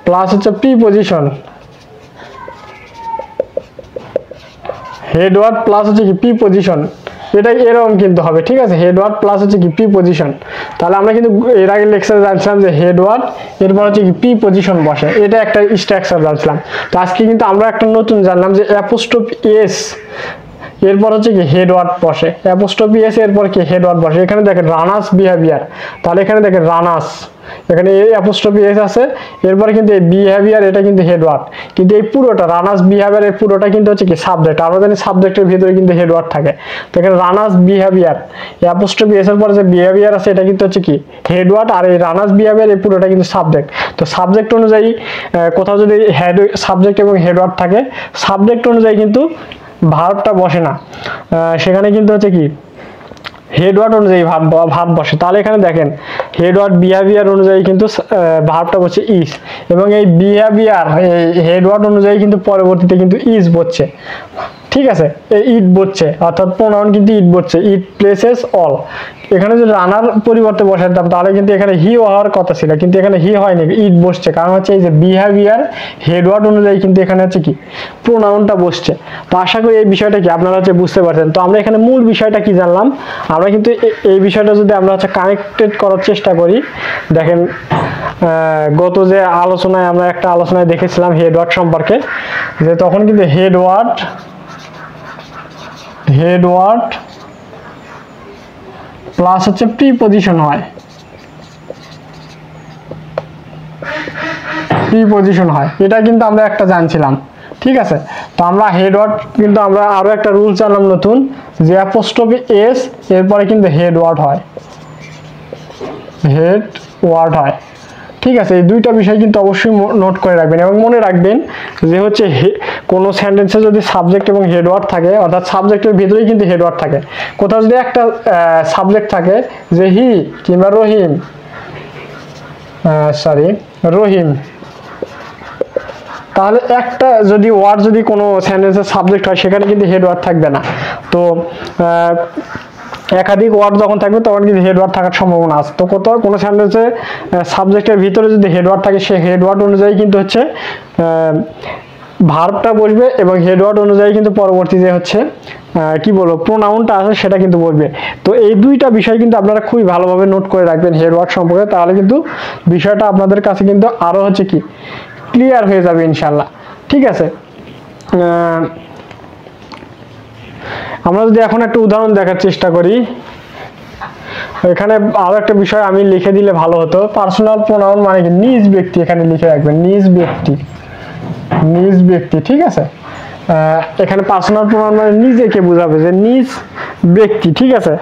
প্লাস হচ্ছে প্রিপজিশন, হেড ওয়ার্ড প্লাস হচ্ছে কি প্রিপজিশন, এটা এরকম কিন্তু হবে, ঠিক আছে। হেড ওয়ার্ড প্লাস হচ্ছে কি প্রিপজিশন। তাহলে আমরা কিন্তু এর আগে লেকচারে জানছিলাম যে হেড ওয়ার্ড এরপর হচ্ছে কি প্রিপজিশন বসে, এটা একটা স্ট্রাকচার জানছিলাম। তো আজকে কিন্তু আমরা একটা নতুন জানলাম যে অ্যাপোস্ট্রফি এস এরপর হচ্ছে কি হেড ওয়ার্ড বসে, অ্যাপোস্ট্রফি এস এরপর কি হেড ওয়ার্ড বসে। এখানে দেখেন রানার্স বিহেভিয়ার, তাহলে এখানে দেখেন রানার্স, এখানে এই অ্যাপোস্ট্রফি এস আছে, এরপর কিন্তু এই বিহেভিয়ার এটা কিন্তু হেড ওয়ার্ড, কিন্তু এই পুরোটা রানার্স বিহেভিয়ার এর পুরোটা কিন্তু হচ্ছে কি সাবজেক্ট। আমরা জানি সাবজেক্টের ভিতরে কিন্তু হেড ওয়ার্ড থাকে। তো এখানে রানার্স বিহেভিয়ার, অ্যাপোস্ট্রফি এস এর পরে যে বিহেভিয়ার আছে এটা কিন্তু হচ্ছে কি হেড ওয়ার্ড, আর এই রানার্স বিহেভিয়ার এই পুরোটা কিন্তু সাবজেক্ট। তো সাবজেক্ট অনুযায়ী কোথাও যদি সাবজেক্ট এবং হেড ওয়ার্ড থাকে, সাবজেক্ট অনুযায়ী কিন্তু ভার্বটা বসে না, সেখানে কিন্তু হচ্ছে কি হেড ওয়ার্ড অনুযায়ী ভার্ব বসে। তাহলে এখানে দেখেন হেড ওয়ার্ড বিহেভিয়ার অনুযায়ী কিন্তু ভার্বটা বসছে ইজ, এবং এই বিহেভিয়ার এই হেড ওয়ার্ড অনুযায়ী কিন্তু পরবর্তীতে কিন্তু ইজ বসছে, ঠিক আছে, এই ইট বসছে, অর্থাৎ প্রোনাউন কিন্তু ইট বসছে, ইট প্লেসেস অল। এখানে যদি রানার পরিবর্তে বসাতাম তাহলে কিন্তু এখানে হি হওয়ার কথা ছিল, কিন্তু এখানে হি হয়নি, ইট বসছে। কারণ হচ্ছে এই যে বিহেভিয়ার হেডওয়ার্ড অনুযায়ী কিন্তু এখানে হচ্ছে কি প্রোনাউনটা বসছে। তো আশা করি এই বিষয়টা কি আপনারা হচ্ছে বুঝতে পারছেন। তো আমরা এখানে মূল বিষয়টা কি জানলাম, আমরা কিন্তু এই বিষয়টা যদি আমরা হচ্ছে কানেক্টেড করার চেষ্টা করি, দেখেন গত যে আলোচনায় আমরা একটা আলোচনায় দেখেছিলাম হেডওয়ার্ড সম্পর্কে, যে তখন কিন্তু হেডওয়ার্ড প্লাস হচ্ছে প্রিপজিশন হয়, এটা কিন্তু আমরা একটা জানছিলাম। ঠিক আছে, তো আমরা হেডওয়ার্ড কিন্তু আমরা আরো একটা রুল জানলাম নতুন, যে অ্যাপোস্ট্রফি এস এরপরে কিন্তু হেডওয়ার্ড হয়। ঠিক আছে, এই দুইটা বিষয় কিন্তু অবশ্যই নোট করে রাখবেন এবং মনে রাখবেন যে হচ্ছে কোনো সেন্টেন্সে যদি সাবজেক্ট এবং হেডওয়ার্ড থাকে, অর্থাৎ সাবজেক্টের ভিতরেই কিন্তু হেডওয়ার্ড থাকে। কোথাও যদি একটা সাবজেক্ট থাকে যে হি কিংবা রহিম, তাহলে একটা যদি ওয়ার্ড যদি কোনো সেন্টেন্সের সাবজেক্ট হয় সেখানে কিন্তু হেডওয়ার্ড থাকবে না। তো একাধিক ওয়ার্ড যখন থাকবে তখন কিন্তু হেডওয়ার্ড থাকার সম্ভাবনা আছে। তো কোথাও কোনো সেন্টেন্সে সাবজেক্টের ভিতরে যদি হেডওয়ার্ড থাকে, সেই হেডওয়ার্ড অনুযায়ী কিন্তু হচ্ছে ভার্বটা বসবে এবং হেডওয়ার্ড অনুযায়ী কিন্তু পরবর্তী যে হচ্ছে কি বলবো প্রোনাউনটা আছে সেটা কিন্তু বসবে। তো এই দুইটা বিষয় কিন্তু আপনারা খুবই ভালোভাবে নোট করে রাখবেন হেডওয়ার্ড সম্পর্কে, তাহলে কিন্তু বিষয়টা আপনাদের কাছে কিন্তু আরো হচ্ছে কি ক্লিয়ার হয়ে যাবে ইনশাল্লাহ। ঠিক আছে, আমরা যদি এখন একটা উদাহরণ দেখার চেষ্টা করি, এখানে আরো একটা বিষয় আমি লিখে দিলে ভালো হতো। পার্সোনাল প্রোনাউন মানে কি নিজ ব্যক্তি, এখানে লিখে রাখবেন নিজ ব্যক্তি। ঠিক আছে, এখানে পার্সোনাল প্রোনাউন মানে নিজেকে বোঝাবে, যে নিজ ব্যক্তি। ঠিক আছে,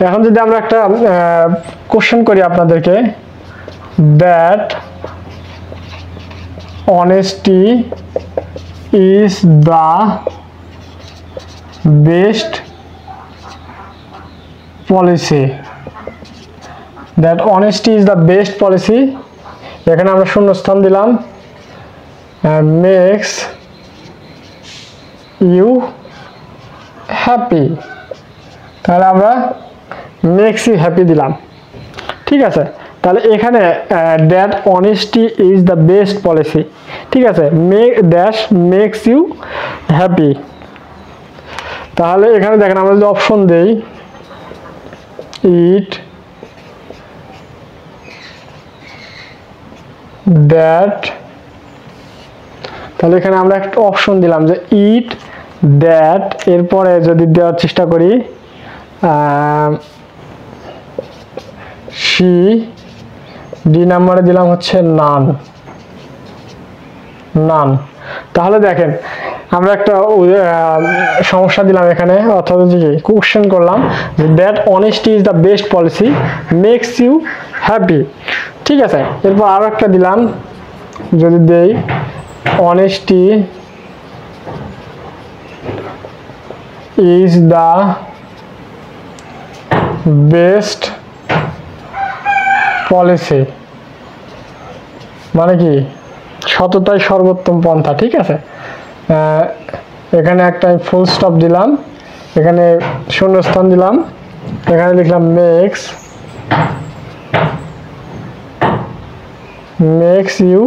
এখন যদি আমরা একটা কোশ্চেন করি আপনাদেরকে, that honesty is the best policy, এখানে আমরা শূন্যস্থান দিলাম, makes you happy, তাহলে আমরা makes you happy দিলাম। ঠিক আছে, তাহলে এখানে that honesty is the best policy. ঠিক আছে, মেক্স ইউ হ্যাপি। তাহলে এখানে দেখেন আমরা যদি অপশন দেই ইট দ্যাট, তাহলে এখানে আমরা একটা অপশন দিলাম যে ইট দ্যাট, এরপরে যদি দেওয়ার চেষ্টা করি শি, ডি নাম্বারে দিলাম হচ্ছে নান। তাহলে দেখেন আমরা একটা সমস্যা দিলাম এখানে, অর্থাৎ কোশ্চেন করলাম যে that honesty is the best policy makes you happy. ঠিক আছে, এরপর আরো একটা দিলাম, যদি দেই honesty is the best policy, মানে কি সততাই সর্বোত্তম পন্থা। ঠিক আছে, এখানে একটা ফুল স্টপ দিলাম, এখানে শূন্যস্থান দিলাম, এখানে লিখলাম মেক্স ইউ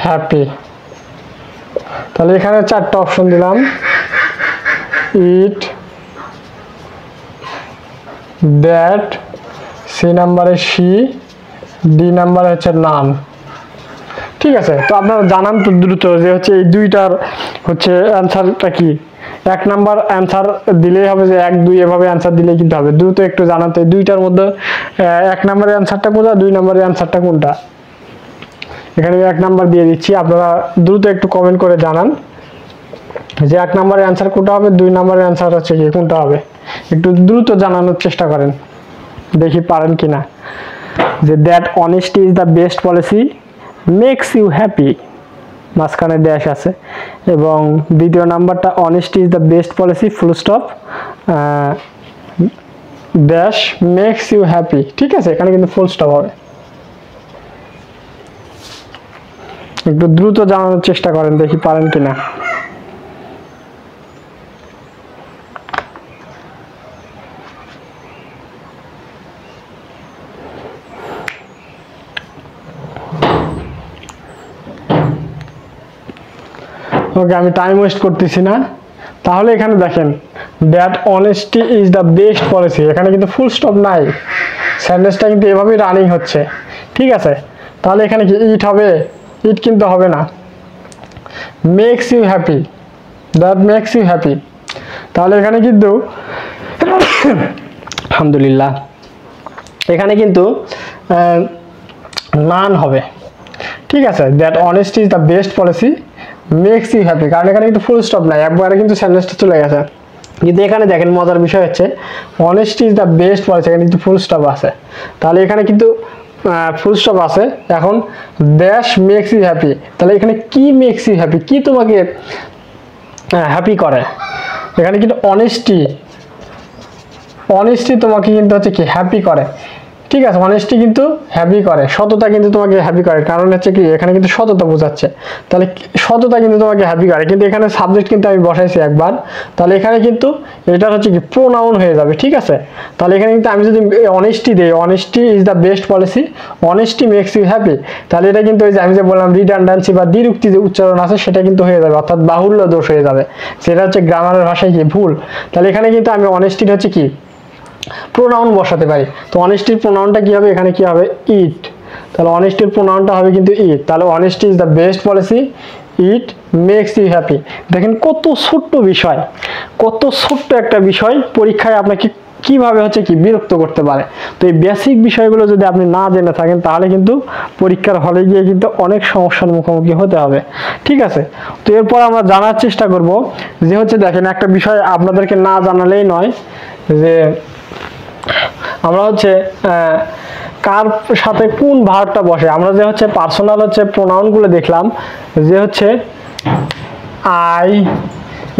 হ্যাপি। তাহলে এখানে চারটা অপশন দিলাম, ইট দ্যাট, সি নাম্বারে শি, ডি নাম্বারে হচ্ছে নান। ঠিক আছে, তো আপনারা জানান তো দ্রুত যে হচ্ছে এই দুইটার হচ্ছে অ্যান্সারটা কি। এক নাম্বার অ্যান্সার দিলেই হবে, যে 1 2 এভাবে অ্যান্সার দিলেই কিন্তু হবে। দ্রুত একটু জানাতে এই দুইটার মধ্যে 1 নাম্বারের অ্যান্সারটা কোনটা, 2 নাম্বারের অ্যান্সারটা কোনটা। এখানে 1 নাম্বার দিয়ে দিচ্ছি, আপনারা দ্রুত একটু কমেন্ট করে জানান যে 1 নাম্বারের অ্যান্সার কোনটা হবে, 2 নাম্বারের অ্যান্সার হচ্ছে কি কোনটা হবে। একটু দ্রুত জানানোর চেষ্টা করেন, দেখি পারেন কিনা। যে that honesty is the best policy makes you happy, মাঝখানে ড্যাশ আছে, এবং দ্বিতীয় নাম্বারটা honesty is the best policy full stop dash makes you happy. ঠিক আছে, এখানে কিন্তু ফুল স্টপ হবে। একটু দ্রুত জানানোর চেষ্টা করেন, দেখি পারেন কিনা। ওকে, আমি টাইম ওয়েস্ট করতেছি না। তাহলে এখানে দেখেন that honesty is the best policy, এখানে কিন্তু ফুল স্টপ নাই, সেন্টেন্সটা কিন্তু এভাবেই রানিং হচ্ছে। ঠিক আছে, তাহলে এখানে কি ইট হবে? ইট কিন্তু হবে না। Makes you happy, that makes you happy, তাহলে এখানে কিন্তু আলহামদুলিল্লাহ এখানে কিন্তু নান হবে। ঠিক আছে, that honesty is the best policy makes you happy, কারণ এখানে কিন্তু ফুল স্টপ নাই, একবারে কিন্তু সেন্টেন্সটা চলে গেছে। কিন্তু এখানে দেখেন মজার বিষয় হচ্ছে honesty is the best policy, এখানে কিন্তু ফুল স্টপ আছে, তাহলে এখানে কিন্তু ফুল স্টপ আছে। এখন দ্যাশ মেক্স ইউ হ্যাপি, তাহলে এখানে কি মেক্স ইউ হ্যাপি, কি তোমাকে হ্যাপি করে? এখানে কিন্তু অনেস্টি তোমাকে কিন্তু হচ্ছে কি হ্যাপি করে। ঠিক আছে, অনেস্টি কিন্তু হ্যাপি করে, সততা কিন্তু তোমাকে হ্যাপি করে, কারণ হচ্ছে কি এখানে কিন্তু সততা বোঝাচ্ছে, তাহলে সততা কিন্তু তোমাকে হ্যাপি করে। কিন্তু এখানে সাবজেক্ট কিন্তু আমি বসাইছি একবার, তাহলে এখানে কিন্তু এটা হচ্ছে কি প্রোনাউন হয়ে যাবে। ঠিক আছে, তাহলে এখানে কিন্তু আমি যদি অনেস্টি দেই, honesty is the best policy, honesty makes you happy, তাহলে এটা কিন্তু ওই যে আমি যে বললাম রিডান্ডেন্সি বা দ্বিরুক্তি যে উচ্চারণ আছে সেটা কিন্তু হয়ে যাবে, অর্থাৎ বাহুল্য দোষ হয়ে যাবে, সেটা হচ্ছে গ্রামারের ভাষায় কি ভুল। তাহলে এখানে কিন্তু আমি অনেস্টির হচ্ছে কি প্রোনাউন বসাতে পারি। তো অনেস্টির প্রোনাউনটা কি হবে? এখানে কি হবে? ইট। তাহলে অনেস্টির প্রোনাউনটা হবে কিন্তু ইট। তাহলে honesty is the best policy, it makes you happy. দেখেন কত ছোট্ট বিষয়, কত ছোট্ট একটা বিষয় পরীক্ষায় আপনাকে কিভাবে হচ্ছে কি বিরক্ত করতে পারে। তো এই বেসিক বিষয়গুলো যদি আপনি না জেনে থাকেন তাহলে কিন্তু পরীক্ষার হলে গিয়ে কিন্তু অনেক সমস্যার মুখোমুখি হতে হবে। ঠিক আছে, তো এরপর আমরা জানার চেষ্টা করব যে হচ্ছে দেখেন একটা বিষয় আপনাদেরকে না জানালেই নয়, যে আমরা হচ্ছে কার সাথে কোন ভার্বটা বসে। আমরা যে হচ্ছে পার্সোনাল হচ্ছে প্রোনাউনগুলো দেখলাম, যে হচ্ছে আই,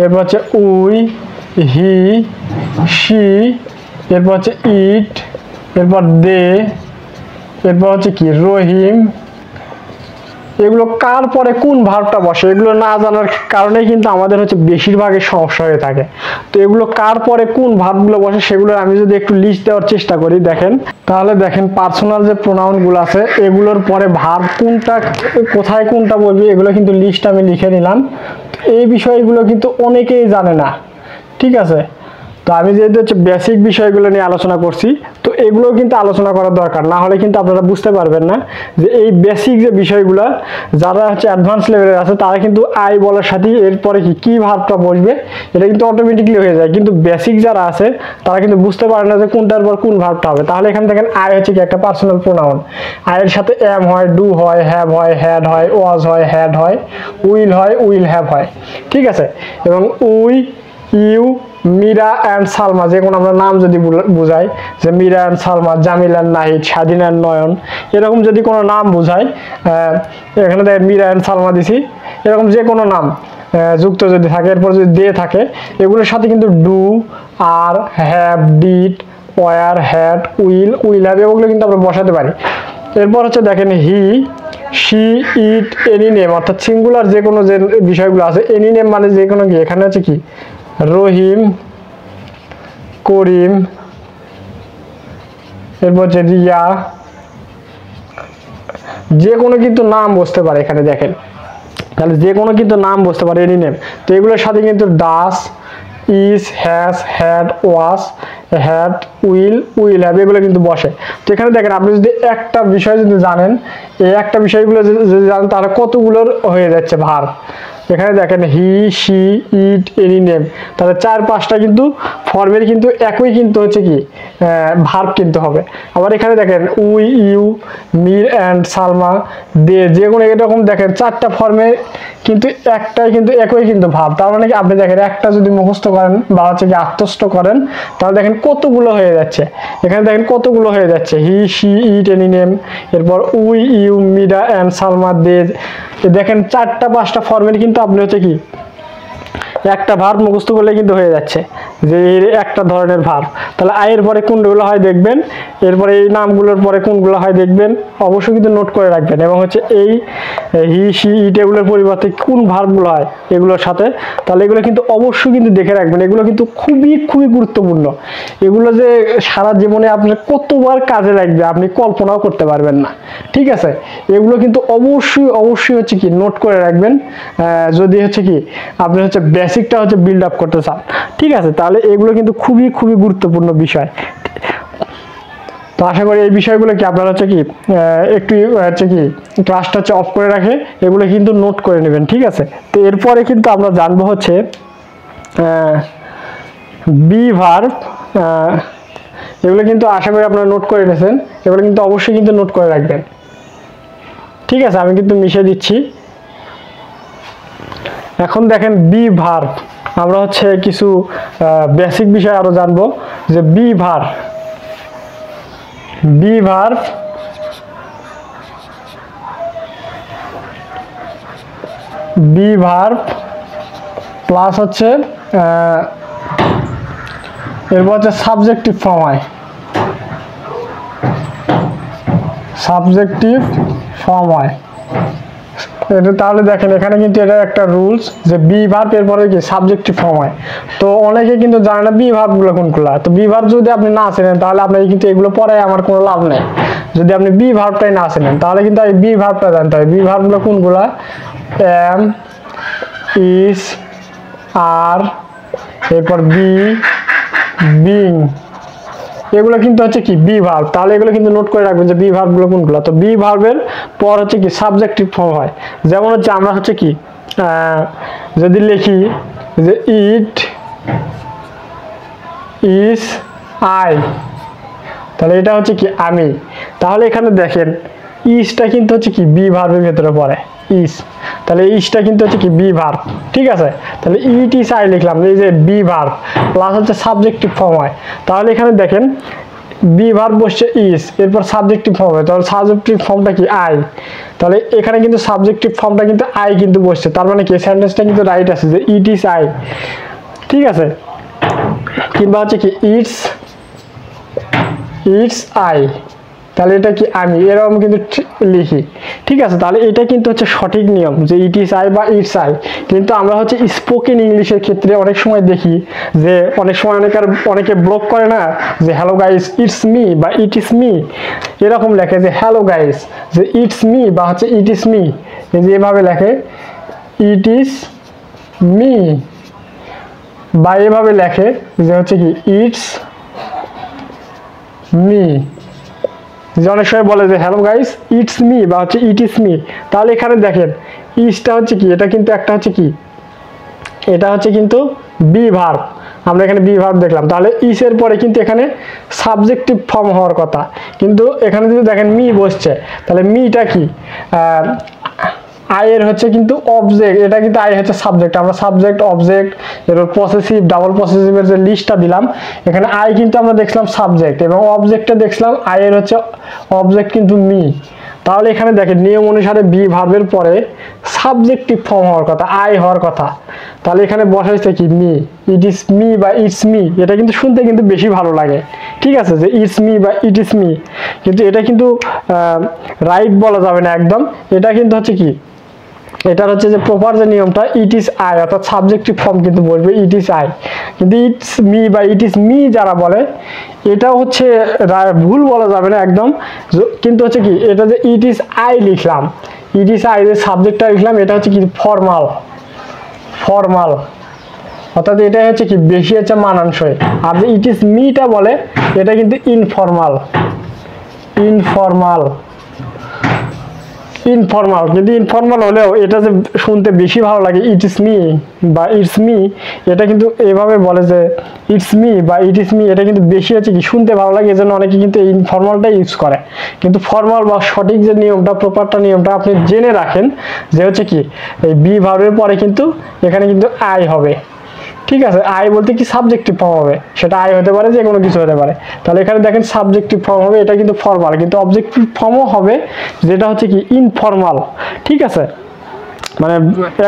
এরপর হচ্ছে উই, হি, শি, এরপর হচ্ছে ইট, এরপর দে, এরপর হচ্ছে কি রহিম, এগুলো কার পরে কোন ভার্বটা বসে এগুলো না জানার কারণেই কিন্তু আমাদের হচ্ছে বেশিরভাগই সমস্যা হয়ে থাকে। তো এগুলো কার পরে কোন ভার্বগুলো বসে সেগুলো আমি যদি একটু লিস্ট দেওয়ার চেষ্টা করি, দেখেন তাহলে দেখেন পার্সোনাল যে প্রোনাউনগুলো আছে এগুলোর পরে ভার্ব কোনটা কোথায় কোনটা বলবি এগুলো কিন্তু লিস্ট আমি লিখে নিলাম। এই বিষয়গুলো কিন্তু অনেকেই জানে না। ঠিক আছে, তো আমি যেহেতু হচ্ছে বেসিক বিষয়গুলো নিয়ে আলোচনা করছি, তো এগুলো কিন্তু আলোচনা করার দরকার, না হলে কিন্তু আপনারা বুঝতে পারবেন না যে এই বেসিক যে বিষয়গুলো যারা হচ্ছে অ্যাডভান্স লেভেলের আছে তারা কিন্তু আই বলার সাথে এরপরে কি ভার্বটা বসবে এটা কিন্তু অটোমেটিকলি হয়ে যায়, কিন্তু বেসিক যারা আছে তারা কিন্তু বুঝতে পারে না যে কোনটার পর কোন ভার্বটা হবে। তাহলে এখানে দেখেন আই হচ্ছে কি একটা পার্সোনাল প্রোনাউন, আইয়ের সাথে এম হয়, ডু হয়, হ্যাভ হয়, হ্যাড হয়, ওয়াজ হয়, হ্যাড হয়, উইল হয়, উইল হ্যাভ হয়। ঠিক আছে, এবং we, you, Meera and Salma, যে কোনো আমরা নাম যদি বুঝাই, যে Meera and Salma, Jamil and Nahid, Swadhin and নয়ন, এরকম যদি কোনো নাম বুঝাই, এখানে দেখেন মীরা অ্যান্ড সালমা দিছি, এরকম যে কোনো নাম যুক্ত যদি থাকে এরপর যদি দিয়ে থাকে এগুলোর সাথে কিন্তু do, are, have, did, were, had, will, will have এগুলো কিন্তু আমরা বসাতে পারি। এরপর হচ্ছে দেখেন he, she, it, any name, অর্থাৎ সিঙ্গুলার যে কোনো যে বিষয়গুলো আছে, এনি নেম মানে যে কোনো কি, এখানে হচ্ছে কি রহিম, করিম, এরপর হচ্ছে রিয়া, যে কোনো কিন্তু নাম বসতে পারে এখানে দেখেন, তাহলে যে কোনো কিন্তু নাম বসতে পারে এনি নেম। তো এগুলোর সাথে কিন্তু does, is, has, had, was, had, will, will have এগুলো কিন্তু বসে। তো এখানে দেখেন আপনি যদি একটা বিষয় যদি জানেন, এই একটা বিষয়গুলো যদি জানেন তাহলে কতগুলোর হয়ে যাচ্ছে ভার্ব। এখানে দেখেন he, she, it, any name, তাহলে 4-5টা কিন্তু ফর্মের কিন্তু একই কিন্তু হচ্ছে কি ভার্ব কিন্তু হবে। আবার এখানে দেখেন we, you, Mir and Salma, they, যে কোনো এরকম দেখেন 4টা ফর্মে কিন্তু একটাই কিন্তু একই কিন্তু ভাব। তার মানে কি আপনি দেখেন একটা যদি মুখস্থ করেন বা হচ্ছে কি আত্মস্থ করেন তাহলে দেখেন কতগুলো হয়ে যাচ্ছে, এখানে দেখেন কতগুলো হয়ে যাচ্ছে, he, she, it, any name, এরপর we, you, Meera and Salma, they, দেখেন 4-5টা ফর্মের কিন্তু আপনি হচ্ছে কি একটা ভার্ব মুখস্থ করলে কিন্তু হয়ে যাচ্ছে। যে এর একটা ধরনের ভার্ব। তাহলে আই এর পরে কোনগুলো হয় দেখবেন, এরপরে এই নামগুলোর পরে কোনগুলো হয় দেখবেন, অবশ্যই কিন্তু নোট করে রাখবেন। এবং হচ্ছে এই হি সি ইট এগুলোর পরিবর্তে কোন ভার্বগুলো হয় এগুলোর সাথে, তাহলে এগুলো কিন্তু অবশ্যই কিন্তু দেখে রাখবেন। এগুলো কিন্তু খুবই খুবই গুরুত্বপূর্ণ। এগুলো যে সারা জীবনে আপনার কতবার কাজে লাগবে আপনি কল্পনাও করতে পারবেন না। ঠিক আছে, এগুলো কিন্তু অবশ্যই অবশ্যই হচ্ছে কি নোট করে রাখবেন, যদি হচ্ছে কি আপনি হচ্ছে বেসিকটা হচ্ছে বিল্ড আপ করতে চান। ঠিক আছে, তাহলে এগুলো কিন্তু খুবই খুবই গুরুত্বপূর্ণ বিষয়। তো আশা করি এই বিষয়গুলো কি আপনারা হচ্ছে কি একটু হচ্ছে কি ক্লাসটা হচ্ছে অফ করে রাখে এগুলো কিন্তু নোট করে নেবেন। ঠিক আছে, তো এরপরে কিন্তু আমরা জানবো হচ্ছে বি ভার্ব। এগুলো কিন্তু আশা করি আপনারা নোট করে নিয়েছেন, এগুলো কিন্তু অবশ্যই কিন্তু নোট করে রাখবেন। ঠিক আছে, আমি কিন্তু মিশিয়ে দিচ্ছি। এখন দেখেন বি ভার্ব, আমরা হচ্ছে কিছু বেসিক বিষয় আরো জানবো যে বি ভার্ব প্লাস হচ্ছে এরপর হচ্ছে সাবজেক্টিভ ফর্ম হয়, তাহলে দেখেন এখানে কিন্তু এটা একটা রুলস যে বি ভার্ব এরপরে কি সাবজেক্টিভ ফর্ম হয়। তো অনেকে কিন্তু জানে না বি ভার্বগুলো কোনগুলো। তো বি ভার্ব যদি আপনি না চেনেন তাহলে আপনার কিন্তু এগুলো পরে আমার কোনো লাভ নেই। যদি আপনি বি ভার্বটাই না চেনেন তাহলে কিন্তু এই বি ভার্বটা জানতে হবে। বি ভার্বগুলো কোনগুলা? এম, ইজ, আর, এরপর বি, বিং, এগুলো কিন্তু হচ্ছে কি বি ভার্ব। তাহলে এগুলো কিন্তু নোট করে রাখবেন যে বি ভার্বগুলো কোনগুলো। তো বি ভার্বের পর হচ্ছে কি সাবজেক্টিভ ফর্ম হয়। যেমন হচ্ছে আমরা হচ্ছে কি যদি লিখি যে ইট ইজ আই, তাহলে এটা হচ্ছে কি আমি। তাহলে এখানে দেখেন ইজটা কিন্তু হচ্ছে কি বি ভার্বের ভেতরে পড়ে, ইজ। তাহলে ইজটা কিন্তু হচ্ছে কি বি ভার্ব। ঠিক আছে, তাহলে ইট ইজ আই লিখলাম, এই যে বি ভার্ব প্লাস হচ্ছে সাবজেক্টিভ ফর্ম হয়। তাহলে এখানে দেখেন বি ভার্ব বসছে ইজ, এরপর সাবজেক্টিভ ফর্ম হয়, তাহলে সাবজেক্টিভ ফর্মটা কি আই। তাহলে এখানে কিন্তু সাবজেক্টিভ ফর্মটা কিন্তু আই কিন্তু বসছে, তার মানে কি সেন্টেন্সটা কিন্তু রাইট আছে যে ইট ইজ আই। ঠিক আছে, কিংবা হচ্ছে কি ইটস আই, তাহলে এটা কি আমি, এরকম কিন্তু লিখি। ঠিক আছে, তাহলে এটা কিন্তু হচ্ছে সঠিক নিয়ম যে ইট ইজ আই বা ইটস আই। কিন্তু আমরা হচ্ছে স্পোকেন ইংলিশের ক্ষেত্রে অনেক সময় দেখি যে অনেক সময় অনেকে ব্লক করে না যে হ্যালো গাইস ইটস মি বা ইট ইজ মি, এরকম লেখে যে হ্যালো গাইস যে ইটস মি বা হচ্ছে ইট ইজ মি, এই যে এভাবে লেখে ইট ইজ মি, বা এভাবে লেখে যে হচ্ছে কি ইটস মি। যে অনেক সময় বলে যে হ্যালো গাইস ইটস মি বা হচ্ছে ইট ইজ মি। তাহলে এখানে দেখেন ইজটা হচ্ছে কি, এটা কিন্তু একটা হচ্ছে কি, এটা হচ্ছে কিন্তু বি ভার্ব। আমরা এখানে বি ভার্ব দেখলাম, তাহলে ইস এর পরে কিন্তু এখানে সাবজেক্টিভ ফর্ম হওয়ার কথা, কিন্তু এখানে যদি দেখেন মি বসছে, তাহলে মিটা কি আই এর হচ্ছে কিন্তু অবজেক্ট, এটা কিন্তু আই হচ্ছে সাবজেক্ট। আমরা সাবজেক্ট অবজেক্ট এরপর পসেসিভ ডাবল পসেসিভের যে লিস্টটা দিলাম, এখানে আই কিন্তু আমরা দেখলাম সাবজেক্ট এবং অবজেক্টটা দেখলাম আই এর হচ্ছে অবজেক্ট কিন্তু মি। তাহলে এখানে দেখেন নিয়ম অনুসারে বি ভার্বের পরে সাবজেক্টিভ ফর্ম হওয়ার কথা, আই হওয়ার কথা। তাহলে এখানে বসাইছে কি মি, ইট ইজ মি বা ইটস মি, এটা কিন্তু শুনতে কিন্তু বেশি ভালো লাগে। ঠিক আছে, যে ইটস মি বা ইট ইজ মি, কিন্তু এটা কিন্তু রাইট বলা যাবে না একদম। এটা কিন্তু হচ্ছে কি, এটার হচ্ছে যে প্রপার যে নিয়মটা ইট ইজ আই, অর্থাৎ সাবজেক্টিভ ফর্ম কিন্তু বলবে ইট ইজ আই। কিন্তু ইটস মি বা ইট ইজ মি যারা বলে এটা হচ্ছে ভুল বলা যাবে না একদম। কিন্তু হচ্ছে কি এটা যে ইট ইজ আই লিখলাম, ইট ইজ আই যে সাবজেক্টটা লিখলাম, এটা হচ্ছে কি ফর্মাল, অর্থাৎ এটা হচ্ছে কি বেশি হচ্ছে মানানসই। আর যে ইট ইজ মিটা বলে এটা কিন্তু ইনফর্মাল, কিন্তু ইনফর্মাল হলেও এটা যে শুনতে বেশি ভালো লাগে ইট ইজ মি বা ইটস মি, এটা কিন্তু এভাবে বলে যে ইটস মি বা ইট ইজ মি, এটা কিন্তু বেশি হচ্ছে কি শুনতে ভালো লাগে, এজন্য অনেকে কিন্তু এই ইনফর্মালটা ইউজ করে। কিন্তু ফর্মাল বা সঠিক যে নিয়মটা প্রপারটা নিয়মটা আপনি জেনে রাখেন যে হচ্ছে কি এই বি ভার্বের পরে কিন্তু এখানে কিন্তু আই হবে। ঠিক আছে, আই বলতে কি সাবজেক্টিভ ফর্ম হবে, সেটা আই হতে পারে যে কোনো কিছু হতে পারে। তাহলে এখানে দেখেন সাবজেক্টিভ ফর্ম হবে, এটা কিন্তু ফর্মাল, কিন্তু অবজেক্টিভ ফর্মও হবে যেটা হচ্ছে কি ইনফর্মাল। ঠিক আছে, মানে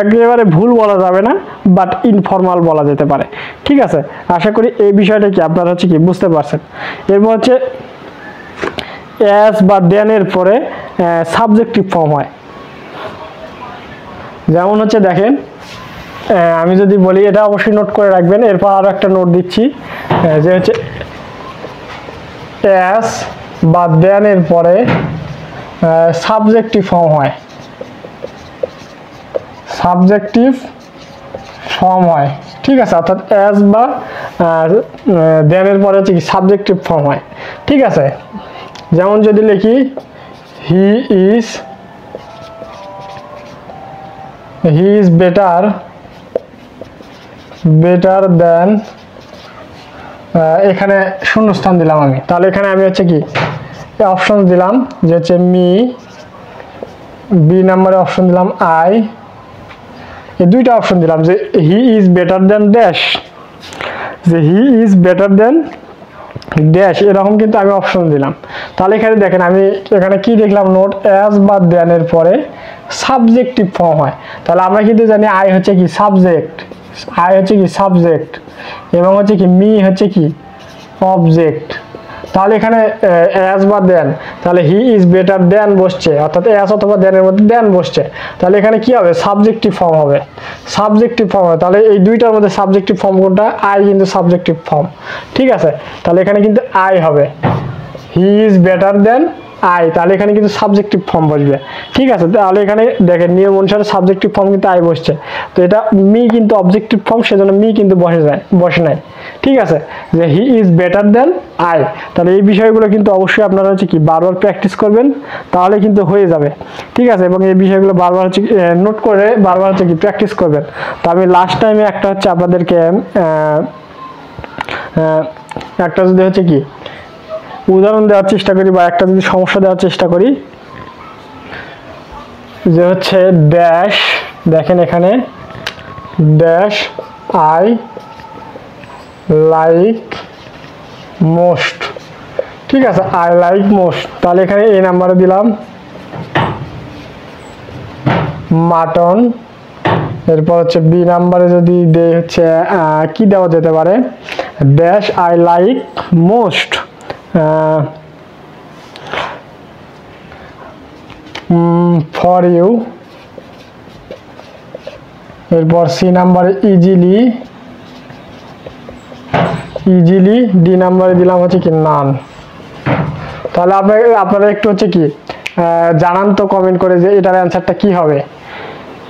একেবারে ভুল বলা যাবে না, বাট ইনফর্মাল বলা যেতে পারে। ঠিক আছে, আশা করি এই বিষয়টা কি আপনারা হচ্ছে কি বুঝতে পারছেন। এরপর হচ্ছে অ্যাজ বা দেন এর পরে সাবজেক্টিভ ফর্ম হয়। যেমন হচ্ছে দেখেন, আমি যদি বলি, এটা অবশ্যই নোট করে রাখবেন, এরপর আরো একটা নোট দিচ্ছি, যে হচ্ছে অ্যাজ বা দেন এর পরে সাবজেক্টিভ ফর্ম হয়, সাবজেক্টিভ ফর্ম হয়। ঠিক আছে, অর্থাৎ অ্যাজ বা দেন এর পরে হচ্ছে কি সাবজেক্টিভ ফর্ম হয়। ঠিক আছে, যেমন যদি লিখি হি ইজ বেটার দেন, এখানে শূন্যস্থান দিলাম আমি, তাহলে এখানে আমি হচ্ছে কি অপশন দিলাম যে হচ্ছে মি, বি নাম্বারে অপশন দিলাম আই, এই দুইটা অপশন দিলাম যে he is better than dash, যে he is better than dash, এরকম কিন্তু আমি অপশন দিলাম। তাহলে এখানে দেখেন আমি এখানে কি দেখলাম, নোট অ্যাজ বা দেন এর পরে সাবজেক্টিভ ফর্ম হয়। তাহলে আমরা কিন্তু জানি আই হচ্ছে কি সাবজেক্ট, আই হচ্ছে কি সাবজেক্ট, এবং হচ্ছে কি মি হচ্ছে কি অবজেক্ট। তাহলে এখানে অ্যাজ বা দেন, তাহলে হি ইজ বেটার দেন বসছে, অর্থাৎ অ্যাজ অথবা দেনের মধ্যে দেন বসছে, তাহলে এখানে কি হবে সাবজেক্টিভ ফর্ম হবে, সাবজেক্টিভ ফর্ম হবে। তাহলে এই দুইটার মধ্যে সাবজেক্টিভ ফর্ম কোনটা, আই কিন্তু সাবজেক্টিভ ফর্ম। ঠিক আছে, তাহলে এখানে কিন্তু আই হবে, he is better than I, তাহলে এখানে কিন্তু সাবজেক্টিভ ফর্ম বসবে। ঠিক আছে, তাহলে এখানে দেখেন নিয়ম অনুসারে সাবজেক্টিভ ফর্ম কিন্তু আই বসছে, তো এটা মি কিন্তু অবজেক্টিভ ফর্ম, সেজন্য মি কিন্তু বসে নাই। ঠিক আছে, যে he is better than I, তাহলে এই বিষয়গুলো কিন্তু অবশ্যই আপনারা হচ্ছে কি বারবার প্র্যাকটিস করবেন, তাহলে কিন্তু হয়ে যাবে। ঠিক আছে, এবং এই বিষয়গুলো বারবার হচ্ছে নোট করে বারবার হচ্ছে কি প্র্যাকটিস করবেন। তো আমি লাস্ট টাইমে একটা হচ্ছে আপনাদেরকে একটা যদি হচ্ছে কি উদাহরণ দেওয়ার চেষ্টা করি, বা একটা যদি সমস্যা দেওয়ার চেষ্টা করি, যে হচ্ছে ড্যাশ, দেখেন এখানে ড্যাশ আই লাইক মোস্ট। ঠিক আছে, আই লাইক মোস্ট, তাহলে এখানে এই নাম্বারে দিলাম মাটন। এরপর হচ্ছে বি নাম্বারে যদি দেই হচ্ছে কি দেওয়া যেতে পারে, dash I like most for you. এরপর সি নাম্বারে ইজিলি, ডি নাম্বারে দিলাম হচ্ছে কি নান। তাহলে আপনারা একটু হচ্ছে কি জানান তো কমেন্ট করে যে এটার অ্যান্সারটা কি হবে,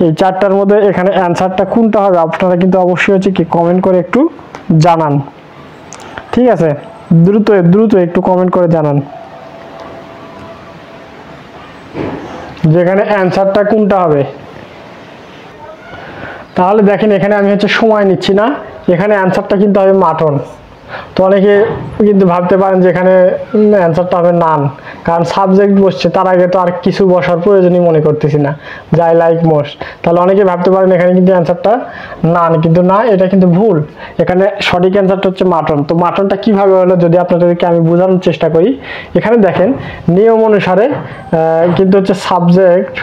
এই চারটার মধ্যে এখানে অ্যান্সারটা কোনটা হবে, আপনারা কিন্তু অবশ্যই হচ্ছে কি কমেন্ট করে একটু জানান। ঠিক আছে, দ্রুত একটু কমেন্ট করে জানান যেখানে অ্যান্সারটা কোনটা হবে। তাহলে দেখেন এখানে আমি হচ্ছে সময় নিচ্ছি না, এখানে অ্যান্সারটা কিন্তু হবে মাটন। তো অনেকে কিন্তু ভাবতে পারেন যে এখানে অ্যান্সারটা হবে নান, কারণ সাবজেক্ট বসছে, তার আগে তো আর কিছু বসার প্রয়োজনই মনে করতেছি না, যাই লাইক মোস্ট। তাহলে অনেকে ভাবতে পারেন এখানে কিন্তু অ্যান্সারটা নান, কিন্তু না, এটা কিন্তু ভুল, এখানে সঠিক অ্যান্সারটা হচ্ছে মাটন। তো মাটনটা কিভাবে হলো যদি আপনাদেরকে আমি বোঝানোর চেষ্টা করি, এখানে দেখেন নিয়ম অনুসারে কিন্তু হচ্ছে সাবজেক্ট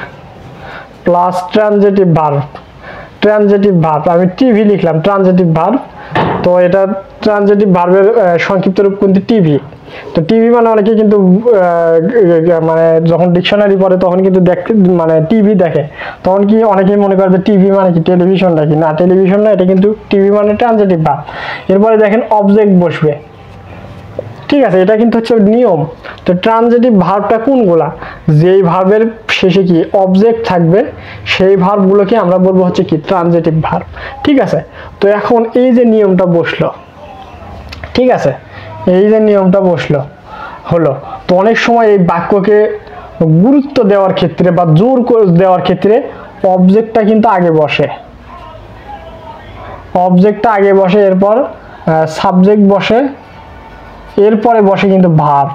প্লাস ট্রানজিটিভ ভার্ব, আমি টিভি লিখলাম ট্রানজিটিভ ভার্ব, তো এটা ট্রানজিটিভ ভার্বের সংক্ষিপ্ত রূপ কিন্তু টিভি। তো টিভি মানে অনেকে কিন্তু মানে যখন ডিকশনারি পড়ে তখন কিন্তু মানে টিভি দেখে, তখন কি অনেকেই মনে করে যে টিভি মানে কি টেলিভিশন নাকি, না টেলিভিশন না, এটা কিন্তু টিভি মানে ট্রানজিটিভ ভার্ব। এরপরে দেখেন অবজেক্ট বসবে। ঠিক আছে, এটা কিন্তু হচ্ছে নিয়ম। তো ট্রানজিটিভ ভার্বটা কোনগুলা, যেই ভার্বের শেষে কি অবজেক্ট থাকবে সেই ভার্বগুলোকে আমরা বলবো হচ্ছে কি ট্রানজিটিভ ভার্ব। ঠিক আছে, তো এখন এই যে নিয়মটা বসলো, ঠিক আছে, এই যে নিয়মটা বসলো হলো, তো অনেক সময় এই বাক্যকে গুরুত্ব দেওয়ার ক্ষেত্রে বা জোর দেওয়ার ক্ষেত্রে অবজেক্টটা কিন্তু আগে বসে, এরপর সাবজেক্ট বসে, এরপরে বসে কিন্তু ভার্ব,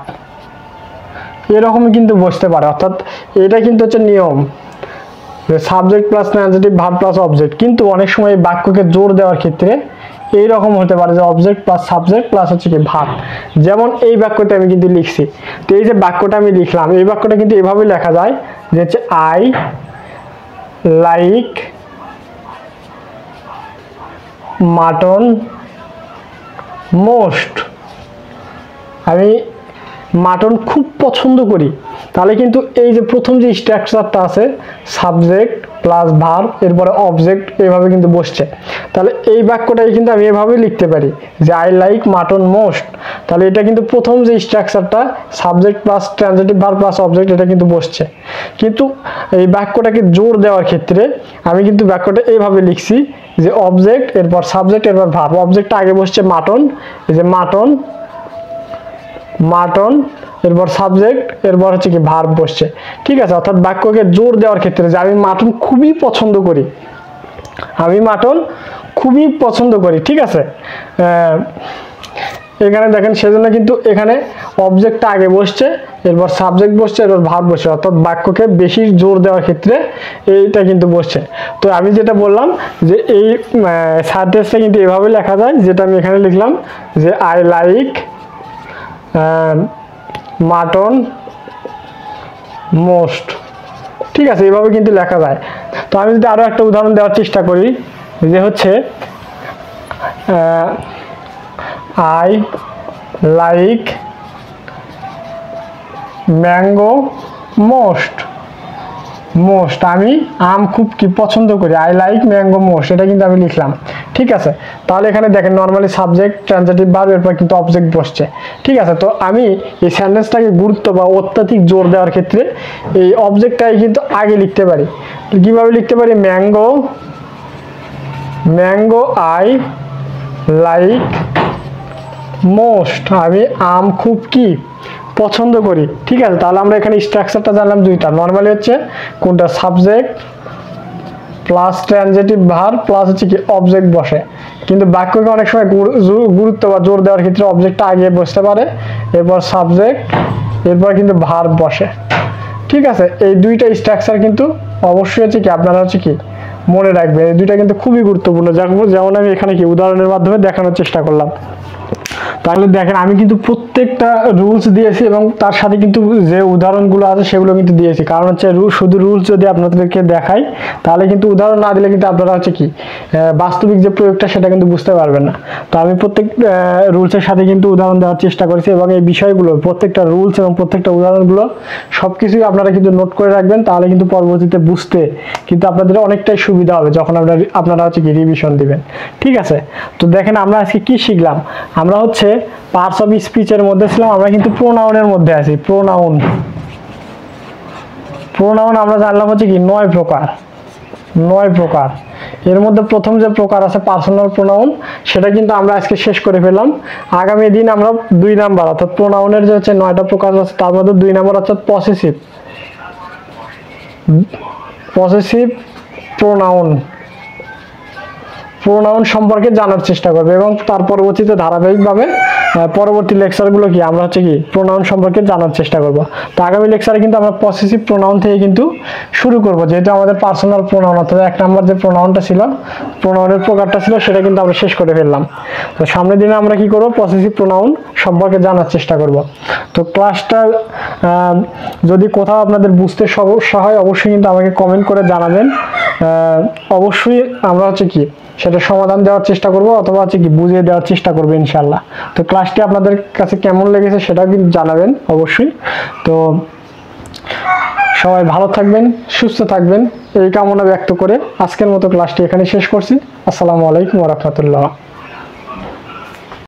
এরকম কিন্তু বসতে পারে। অর্থাৎ এটা কিন্তু হচ্ছে নিয়ম, subject plus transitive verb plus object. কিন্তু অনেক সময় এই বাক্যকে জোর দেওয়ার ক্ষেত্রে এইরকম হতে পারে যে অবজেক্ট প্লাস সাবজেক্ট প্লাস হচ্ছে কি ভার্ব। যেমন এই বাক্যটা আমি কিন্তু লিখছি, তো এই যে বাক্যটা আমি লিখলাম, এই বাক্যটা কিন্তু এভাবে লেখা যায় যে হচ্ছে আই লাইক মাটন মোস্ট, আমি মাটন খুব পছন্দ করি, তাহলে কিন্তু এই যে প্রথম যে স্ট্রাকচারটা আছে সাবজেক্ট প্লাস ভার্ব এরপরে অবজেক্ট এইভাবে কিন্তু বসছে, তাহলে এই বাক্যটাই কিন্তু আমি এভাবে লিখতে পারি যে আই লাইক মাটন মোস্ট। তাহলে এটা কিন্তু প্রথম যে স্ট্রাকচারটা subject plus transitive verb plus object এটা কিন্তু বসছে, কিন্তু এই বাক্যটাকে জোর দেওয়ার ক্ষেত্রে আমি কিন্তু বাক্যটা এইভাবে লিখছি যে অবজেক্ট এরপর সাবজেক্ট এরপর ভার্ব, অবজেক্টটা আগে বসছে মাটন, এই যে মাটন মাটন এরপর সাবজেক্ট এরপর হচ্ছে কি ভার্ব বসছে, ঠিক আছে। অর্থাৎ বাক্যকে জোর দেওয়ার ক্ষেত্রে যে আমি মাটন খুবই পছন্দ করি, আমি মাটন খুবই পছন্দ করি, ঠিক আছে। এখানে দেখেন সেজন্য কিন্তু এখানে অবজেক্টটা আগে বসছে এরপর সাবজেক্ট বসছে এরপর ভার্ব বসছে, অর্থাৎ বাক্যকে বেশি জোর দেওয়ার ক্ষেত্রে এইটা কিন্তু বসছে। তো আমি যেটা বললাম যে এই সেন্টেন্সটা কিন্তু এভাবে লেখা যায়, যেটা আমি এখানে লিখলাম যে আই লাইক মাটন মোস্ট, ঠিক আছে, এইভাবে কিন্তু লেখা যায়। তো আমি যদি আরো একটা উদাহরণ দেওয়ার চেষ্টা করি যে হচ্ছে I like mango most, most আমি আম খুব কি পছন্দ করি, আই লাইক ম্যাঙ্গো মোস্ট, এটা কিন্তু আমি লিখলাম, ঠিক আছে। তাহলে এখানে দেখেন নর্মালি সাবজেক্ট ট্রানজিটিভ ভার্ব এরপর কিন্তু অবজেক্ট বসছে, ঠিক আছে। তো আমি এই সেন্টেন্সটাকে গুরুত্ব বা অত্যাধিক জোর দেওয়ার ক্ষেত্রে এই অবজেক্টটাই কিন্তু আগে লিখতে পারি। কিভাবে লিখতে পারি, mango mango I like most, আমি আম খুব কি পছন্দ করি, ঠিক আছে। তাহলে আমরা এখানে স্ট্রাকচারটা জানলাম দুইটা, নর্মালি হচ্ছে কোনটা subject plus transitive verb plus হচ্ছে কি অবজেক্ট বসে, কিন্তু বাক্যকে অনেক সময় গুরুত্ব বা জোর দেওয়ার ক্ষেত্রে অবজেক্টটা আগে বসতে পারে এরপর সাবজেক্ট এরপর কিন্তু ভার্ব বসে, ঠিক আছে। এই দুইটা স্ট্রাকচার কিন্তু অবশ্যই হচ্ছে কি আপনারা হচ্ছে কি মনে রাখবেন, এই দুইটা কিন্তু খুবই গুরুত্বপূর্ণ, যেমন আমি এখানে কি উদাহরণের মাধ্যমে দেখানোর চেষ্টা করলাম। তাহলে দেখেন আমি কিন্তু প্রত্যেকটা রুলস দিয়েছি এবং তার সাথে কিন্তু যে উদাহরণগুলো আছে সেগুলো কিন্তু দিয়েছি, কারণ হচ্ছে শুধু রুলস যদি আপনাদেরকে দেখাই তাহলে কিন্তু উদাহরণ না দিলে কিন্তু আপনারা হচ্ছে কি বাস্তবিক যে প্রয়োগটা সেটা কিন্তু বুঝতে পারবেন না। তো আমি প্রত্যেক রুলসের সাথে কিন্তু উদাহরণ দেওয়ার চেষ্টা করেছি এবং এই বিষয়গুলো প্রত্যেকটা রুলস এবং প্রত্যেকটা উদাহরণগুলো সবকিছুই আপনারা কিন্তু নোট করে রাখবেন, তাহলে কিন্তু পরবর্তীতে বুঝতে কিন্তু আপনাদের অনেকটাই সুবিধা হবে যখন আপনারা হচ্ছে কি রিভিশন দিবেন, ঠিক আছে। তো দেখেন আমরা আজকে কি শিখলাম, আমরা হচ্ছে পার্টস অফ স্পিচের মধ্যে ছিলাম, আমরা কিন্তু প্রোনাউনের মধ্যে আছি। প্রোনাউন আমরা জানলাম হচ্ছে কি 9 প্রকার, 9 প্রকার। এর মধ্যে প্রথম যে প্রকার আছে পার্সোনাল প্রোনাউন, সেটা কিন্তু আমরা আজকে শেষ করে ফেললাম। আগামী দিন আমরা 2 নাম্বার অর্থাৎ প্রোনাউনের যে হচ্ছে 9টা প্রকার আছে তার মধ্যে 2 নাম্বার অর্থাৎ পসেসিভ প্রোনাউন সম্পর্কে জানার চেষ্টা করবে এবং তার পরবর্তীতে ধারাবাহিকভাবে পরবর্তী লেকচারগুলো কি আমরা হচ্ছে কি প্রোনাউন সম্পর্কে জানার চেষ্টা করব। তো আগামী লেকচারে কিন্তু আমরা পসেসিভ প্রোনাউন থেকে কিন্তু শুরু করব, যেহেতু আমাদের পার্সোনাল প্রোনাউন অর্থাৎ 1 নাম্বার যে প্রোনাউনটা ছিল, প্রোনাউনের প্রকারটা ছিল, সেটা কিন্তু আমরা শেষ করে ফেললাম। তো সামনের দিনে আমরা কি করব, পসেসিভ প্রোনাউন সম্পর্কে জানার চেষ্টা করব। তো ক্লাসটা যদি কোথাও আপনাদের বুঝতে সমস্যা হয় অবশ্যই কিন্তু আমাকে কমেন্ট করে জানাবেন, অবশ্যই আমরা হচ্ছে কি সেটা সমাধান দেওয়ার চেষ্টা করব অথবা হচ্ছে কি বুঝিয়ে দেওয়ার চেষ্টা করবো ইনশাল্লাহ। তো ক্লাসটি আপনাদের কাছে কেমন লেগেছে সেটাও কিন্তু জানাবেন অবশ্যই। তো সবাই ভালো থাকবেন, সুস্থ থাকবেন এই কামনা ব্যক্ত করে আজকের মতো ক্লাসটি এখানে শেষ করছি। আসসালামু আলাইকুম ওয়া রাহমাতুল্লাহ।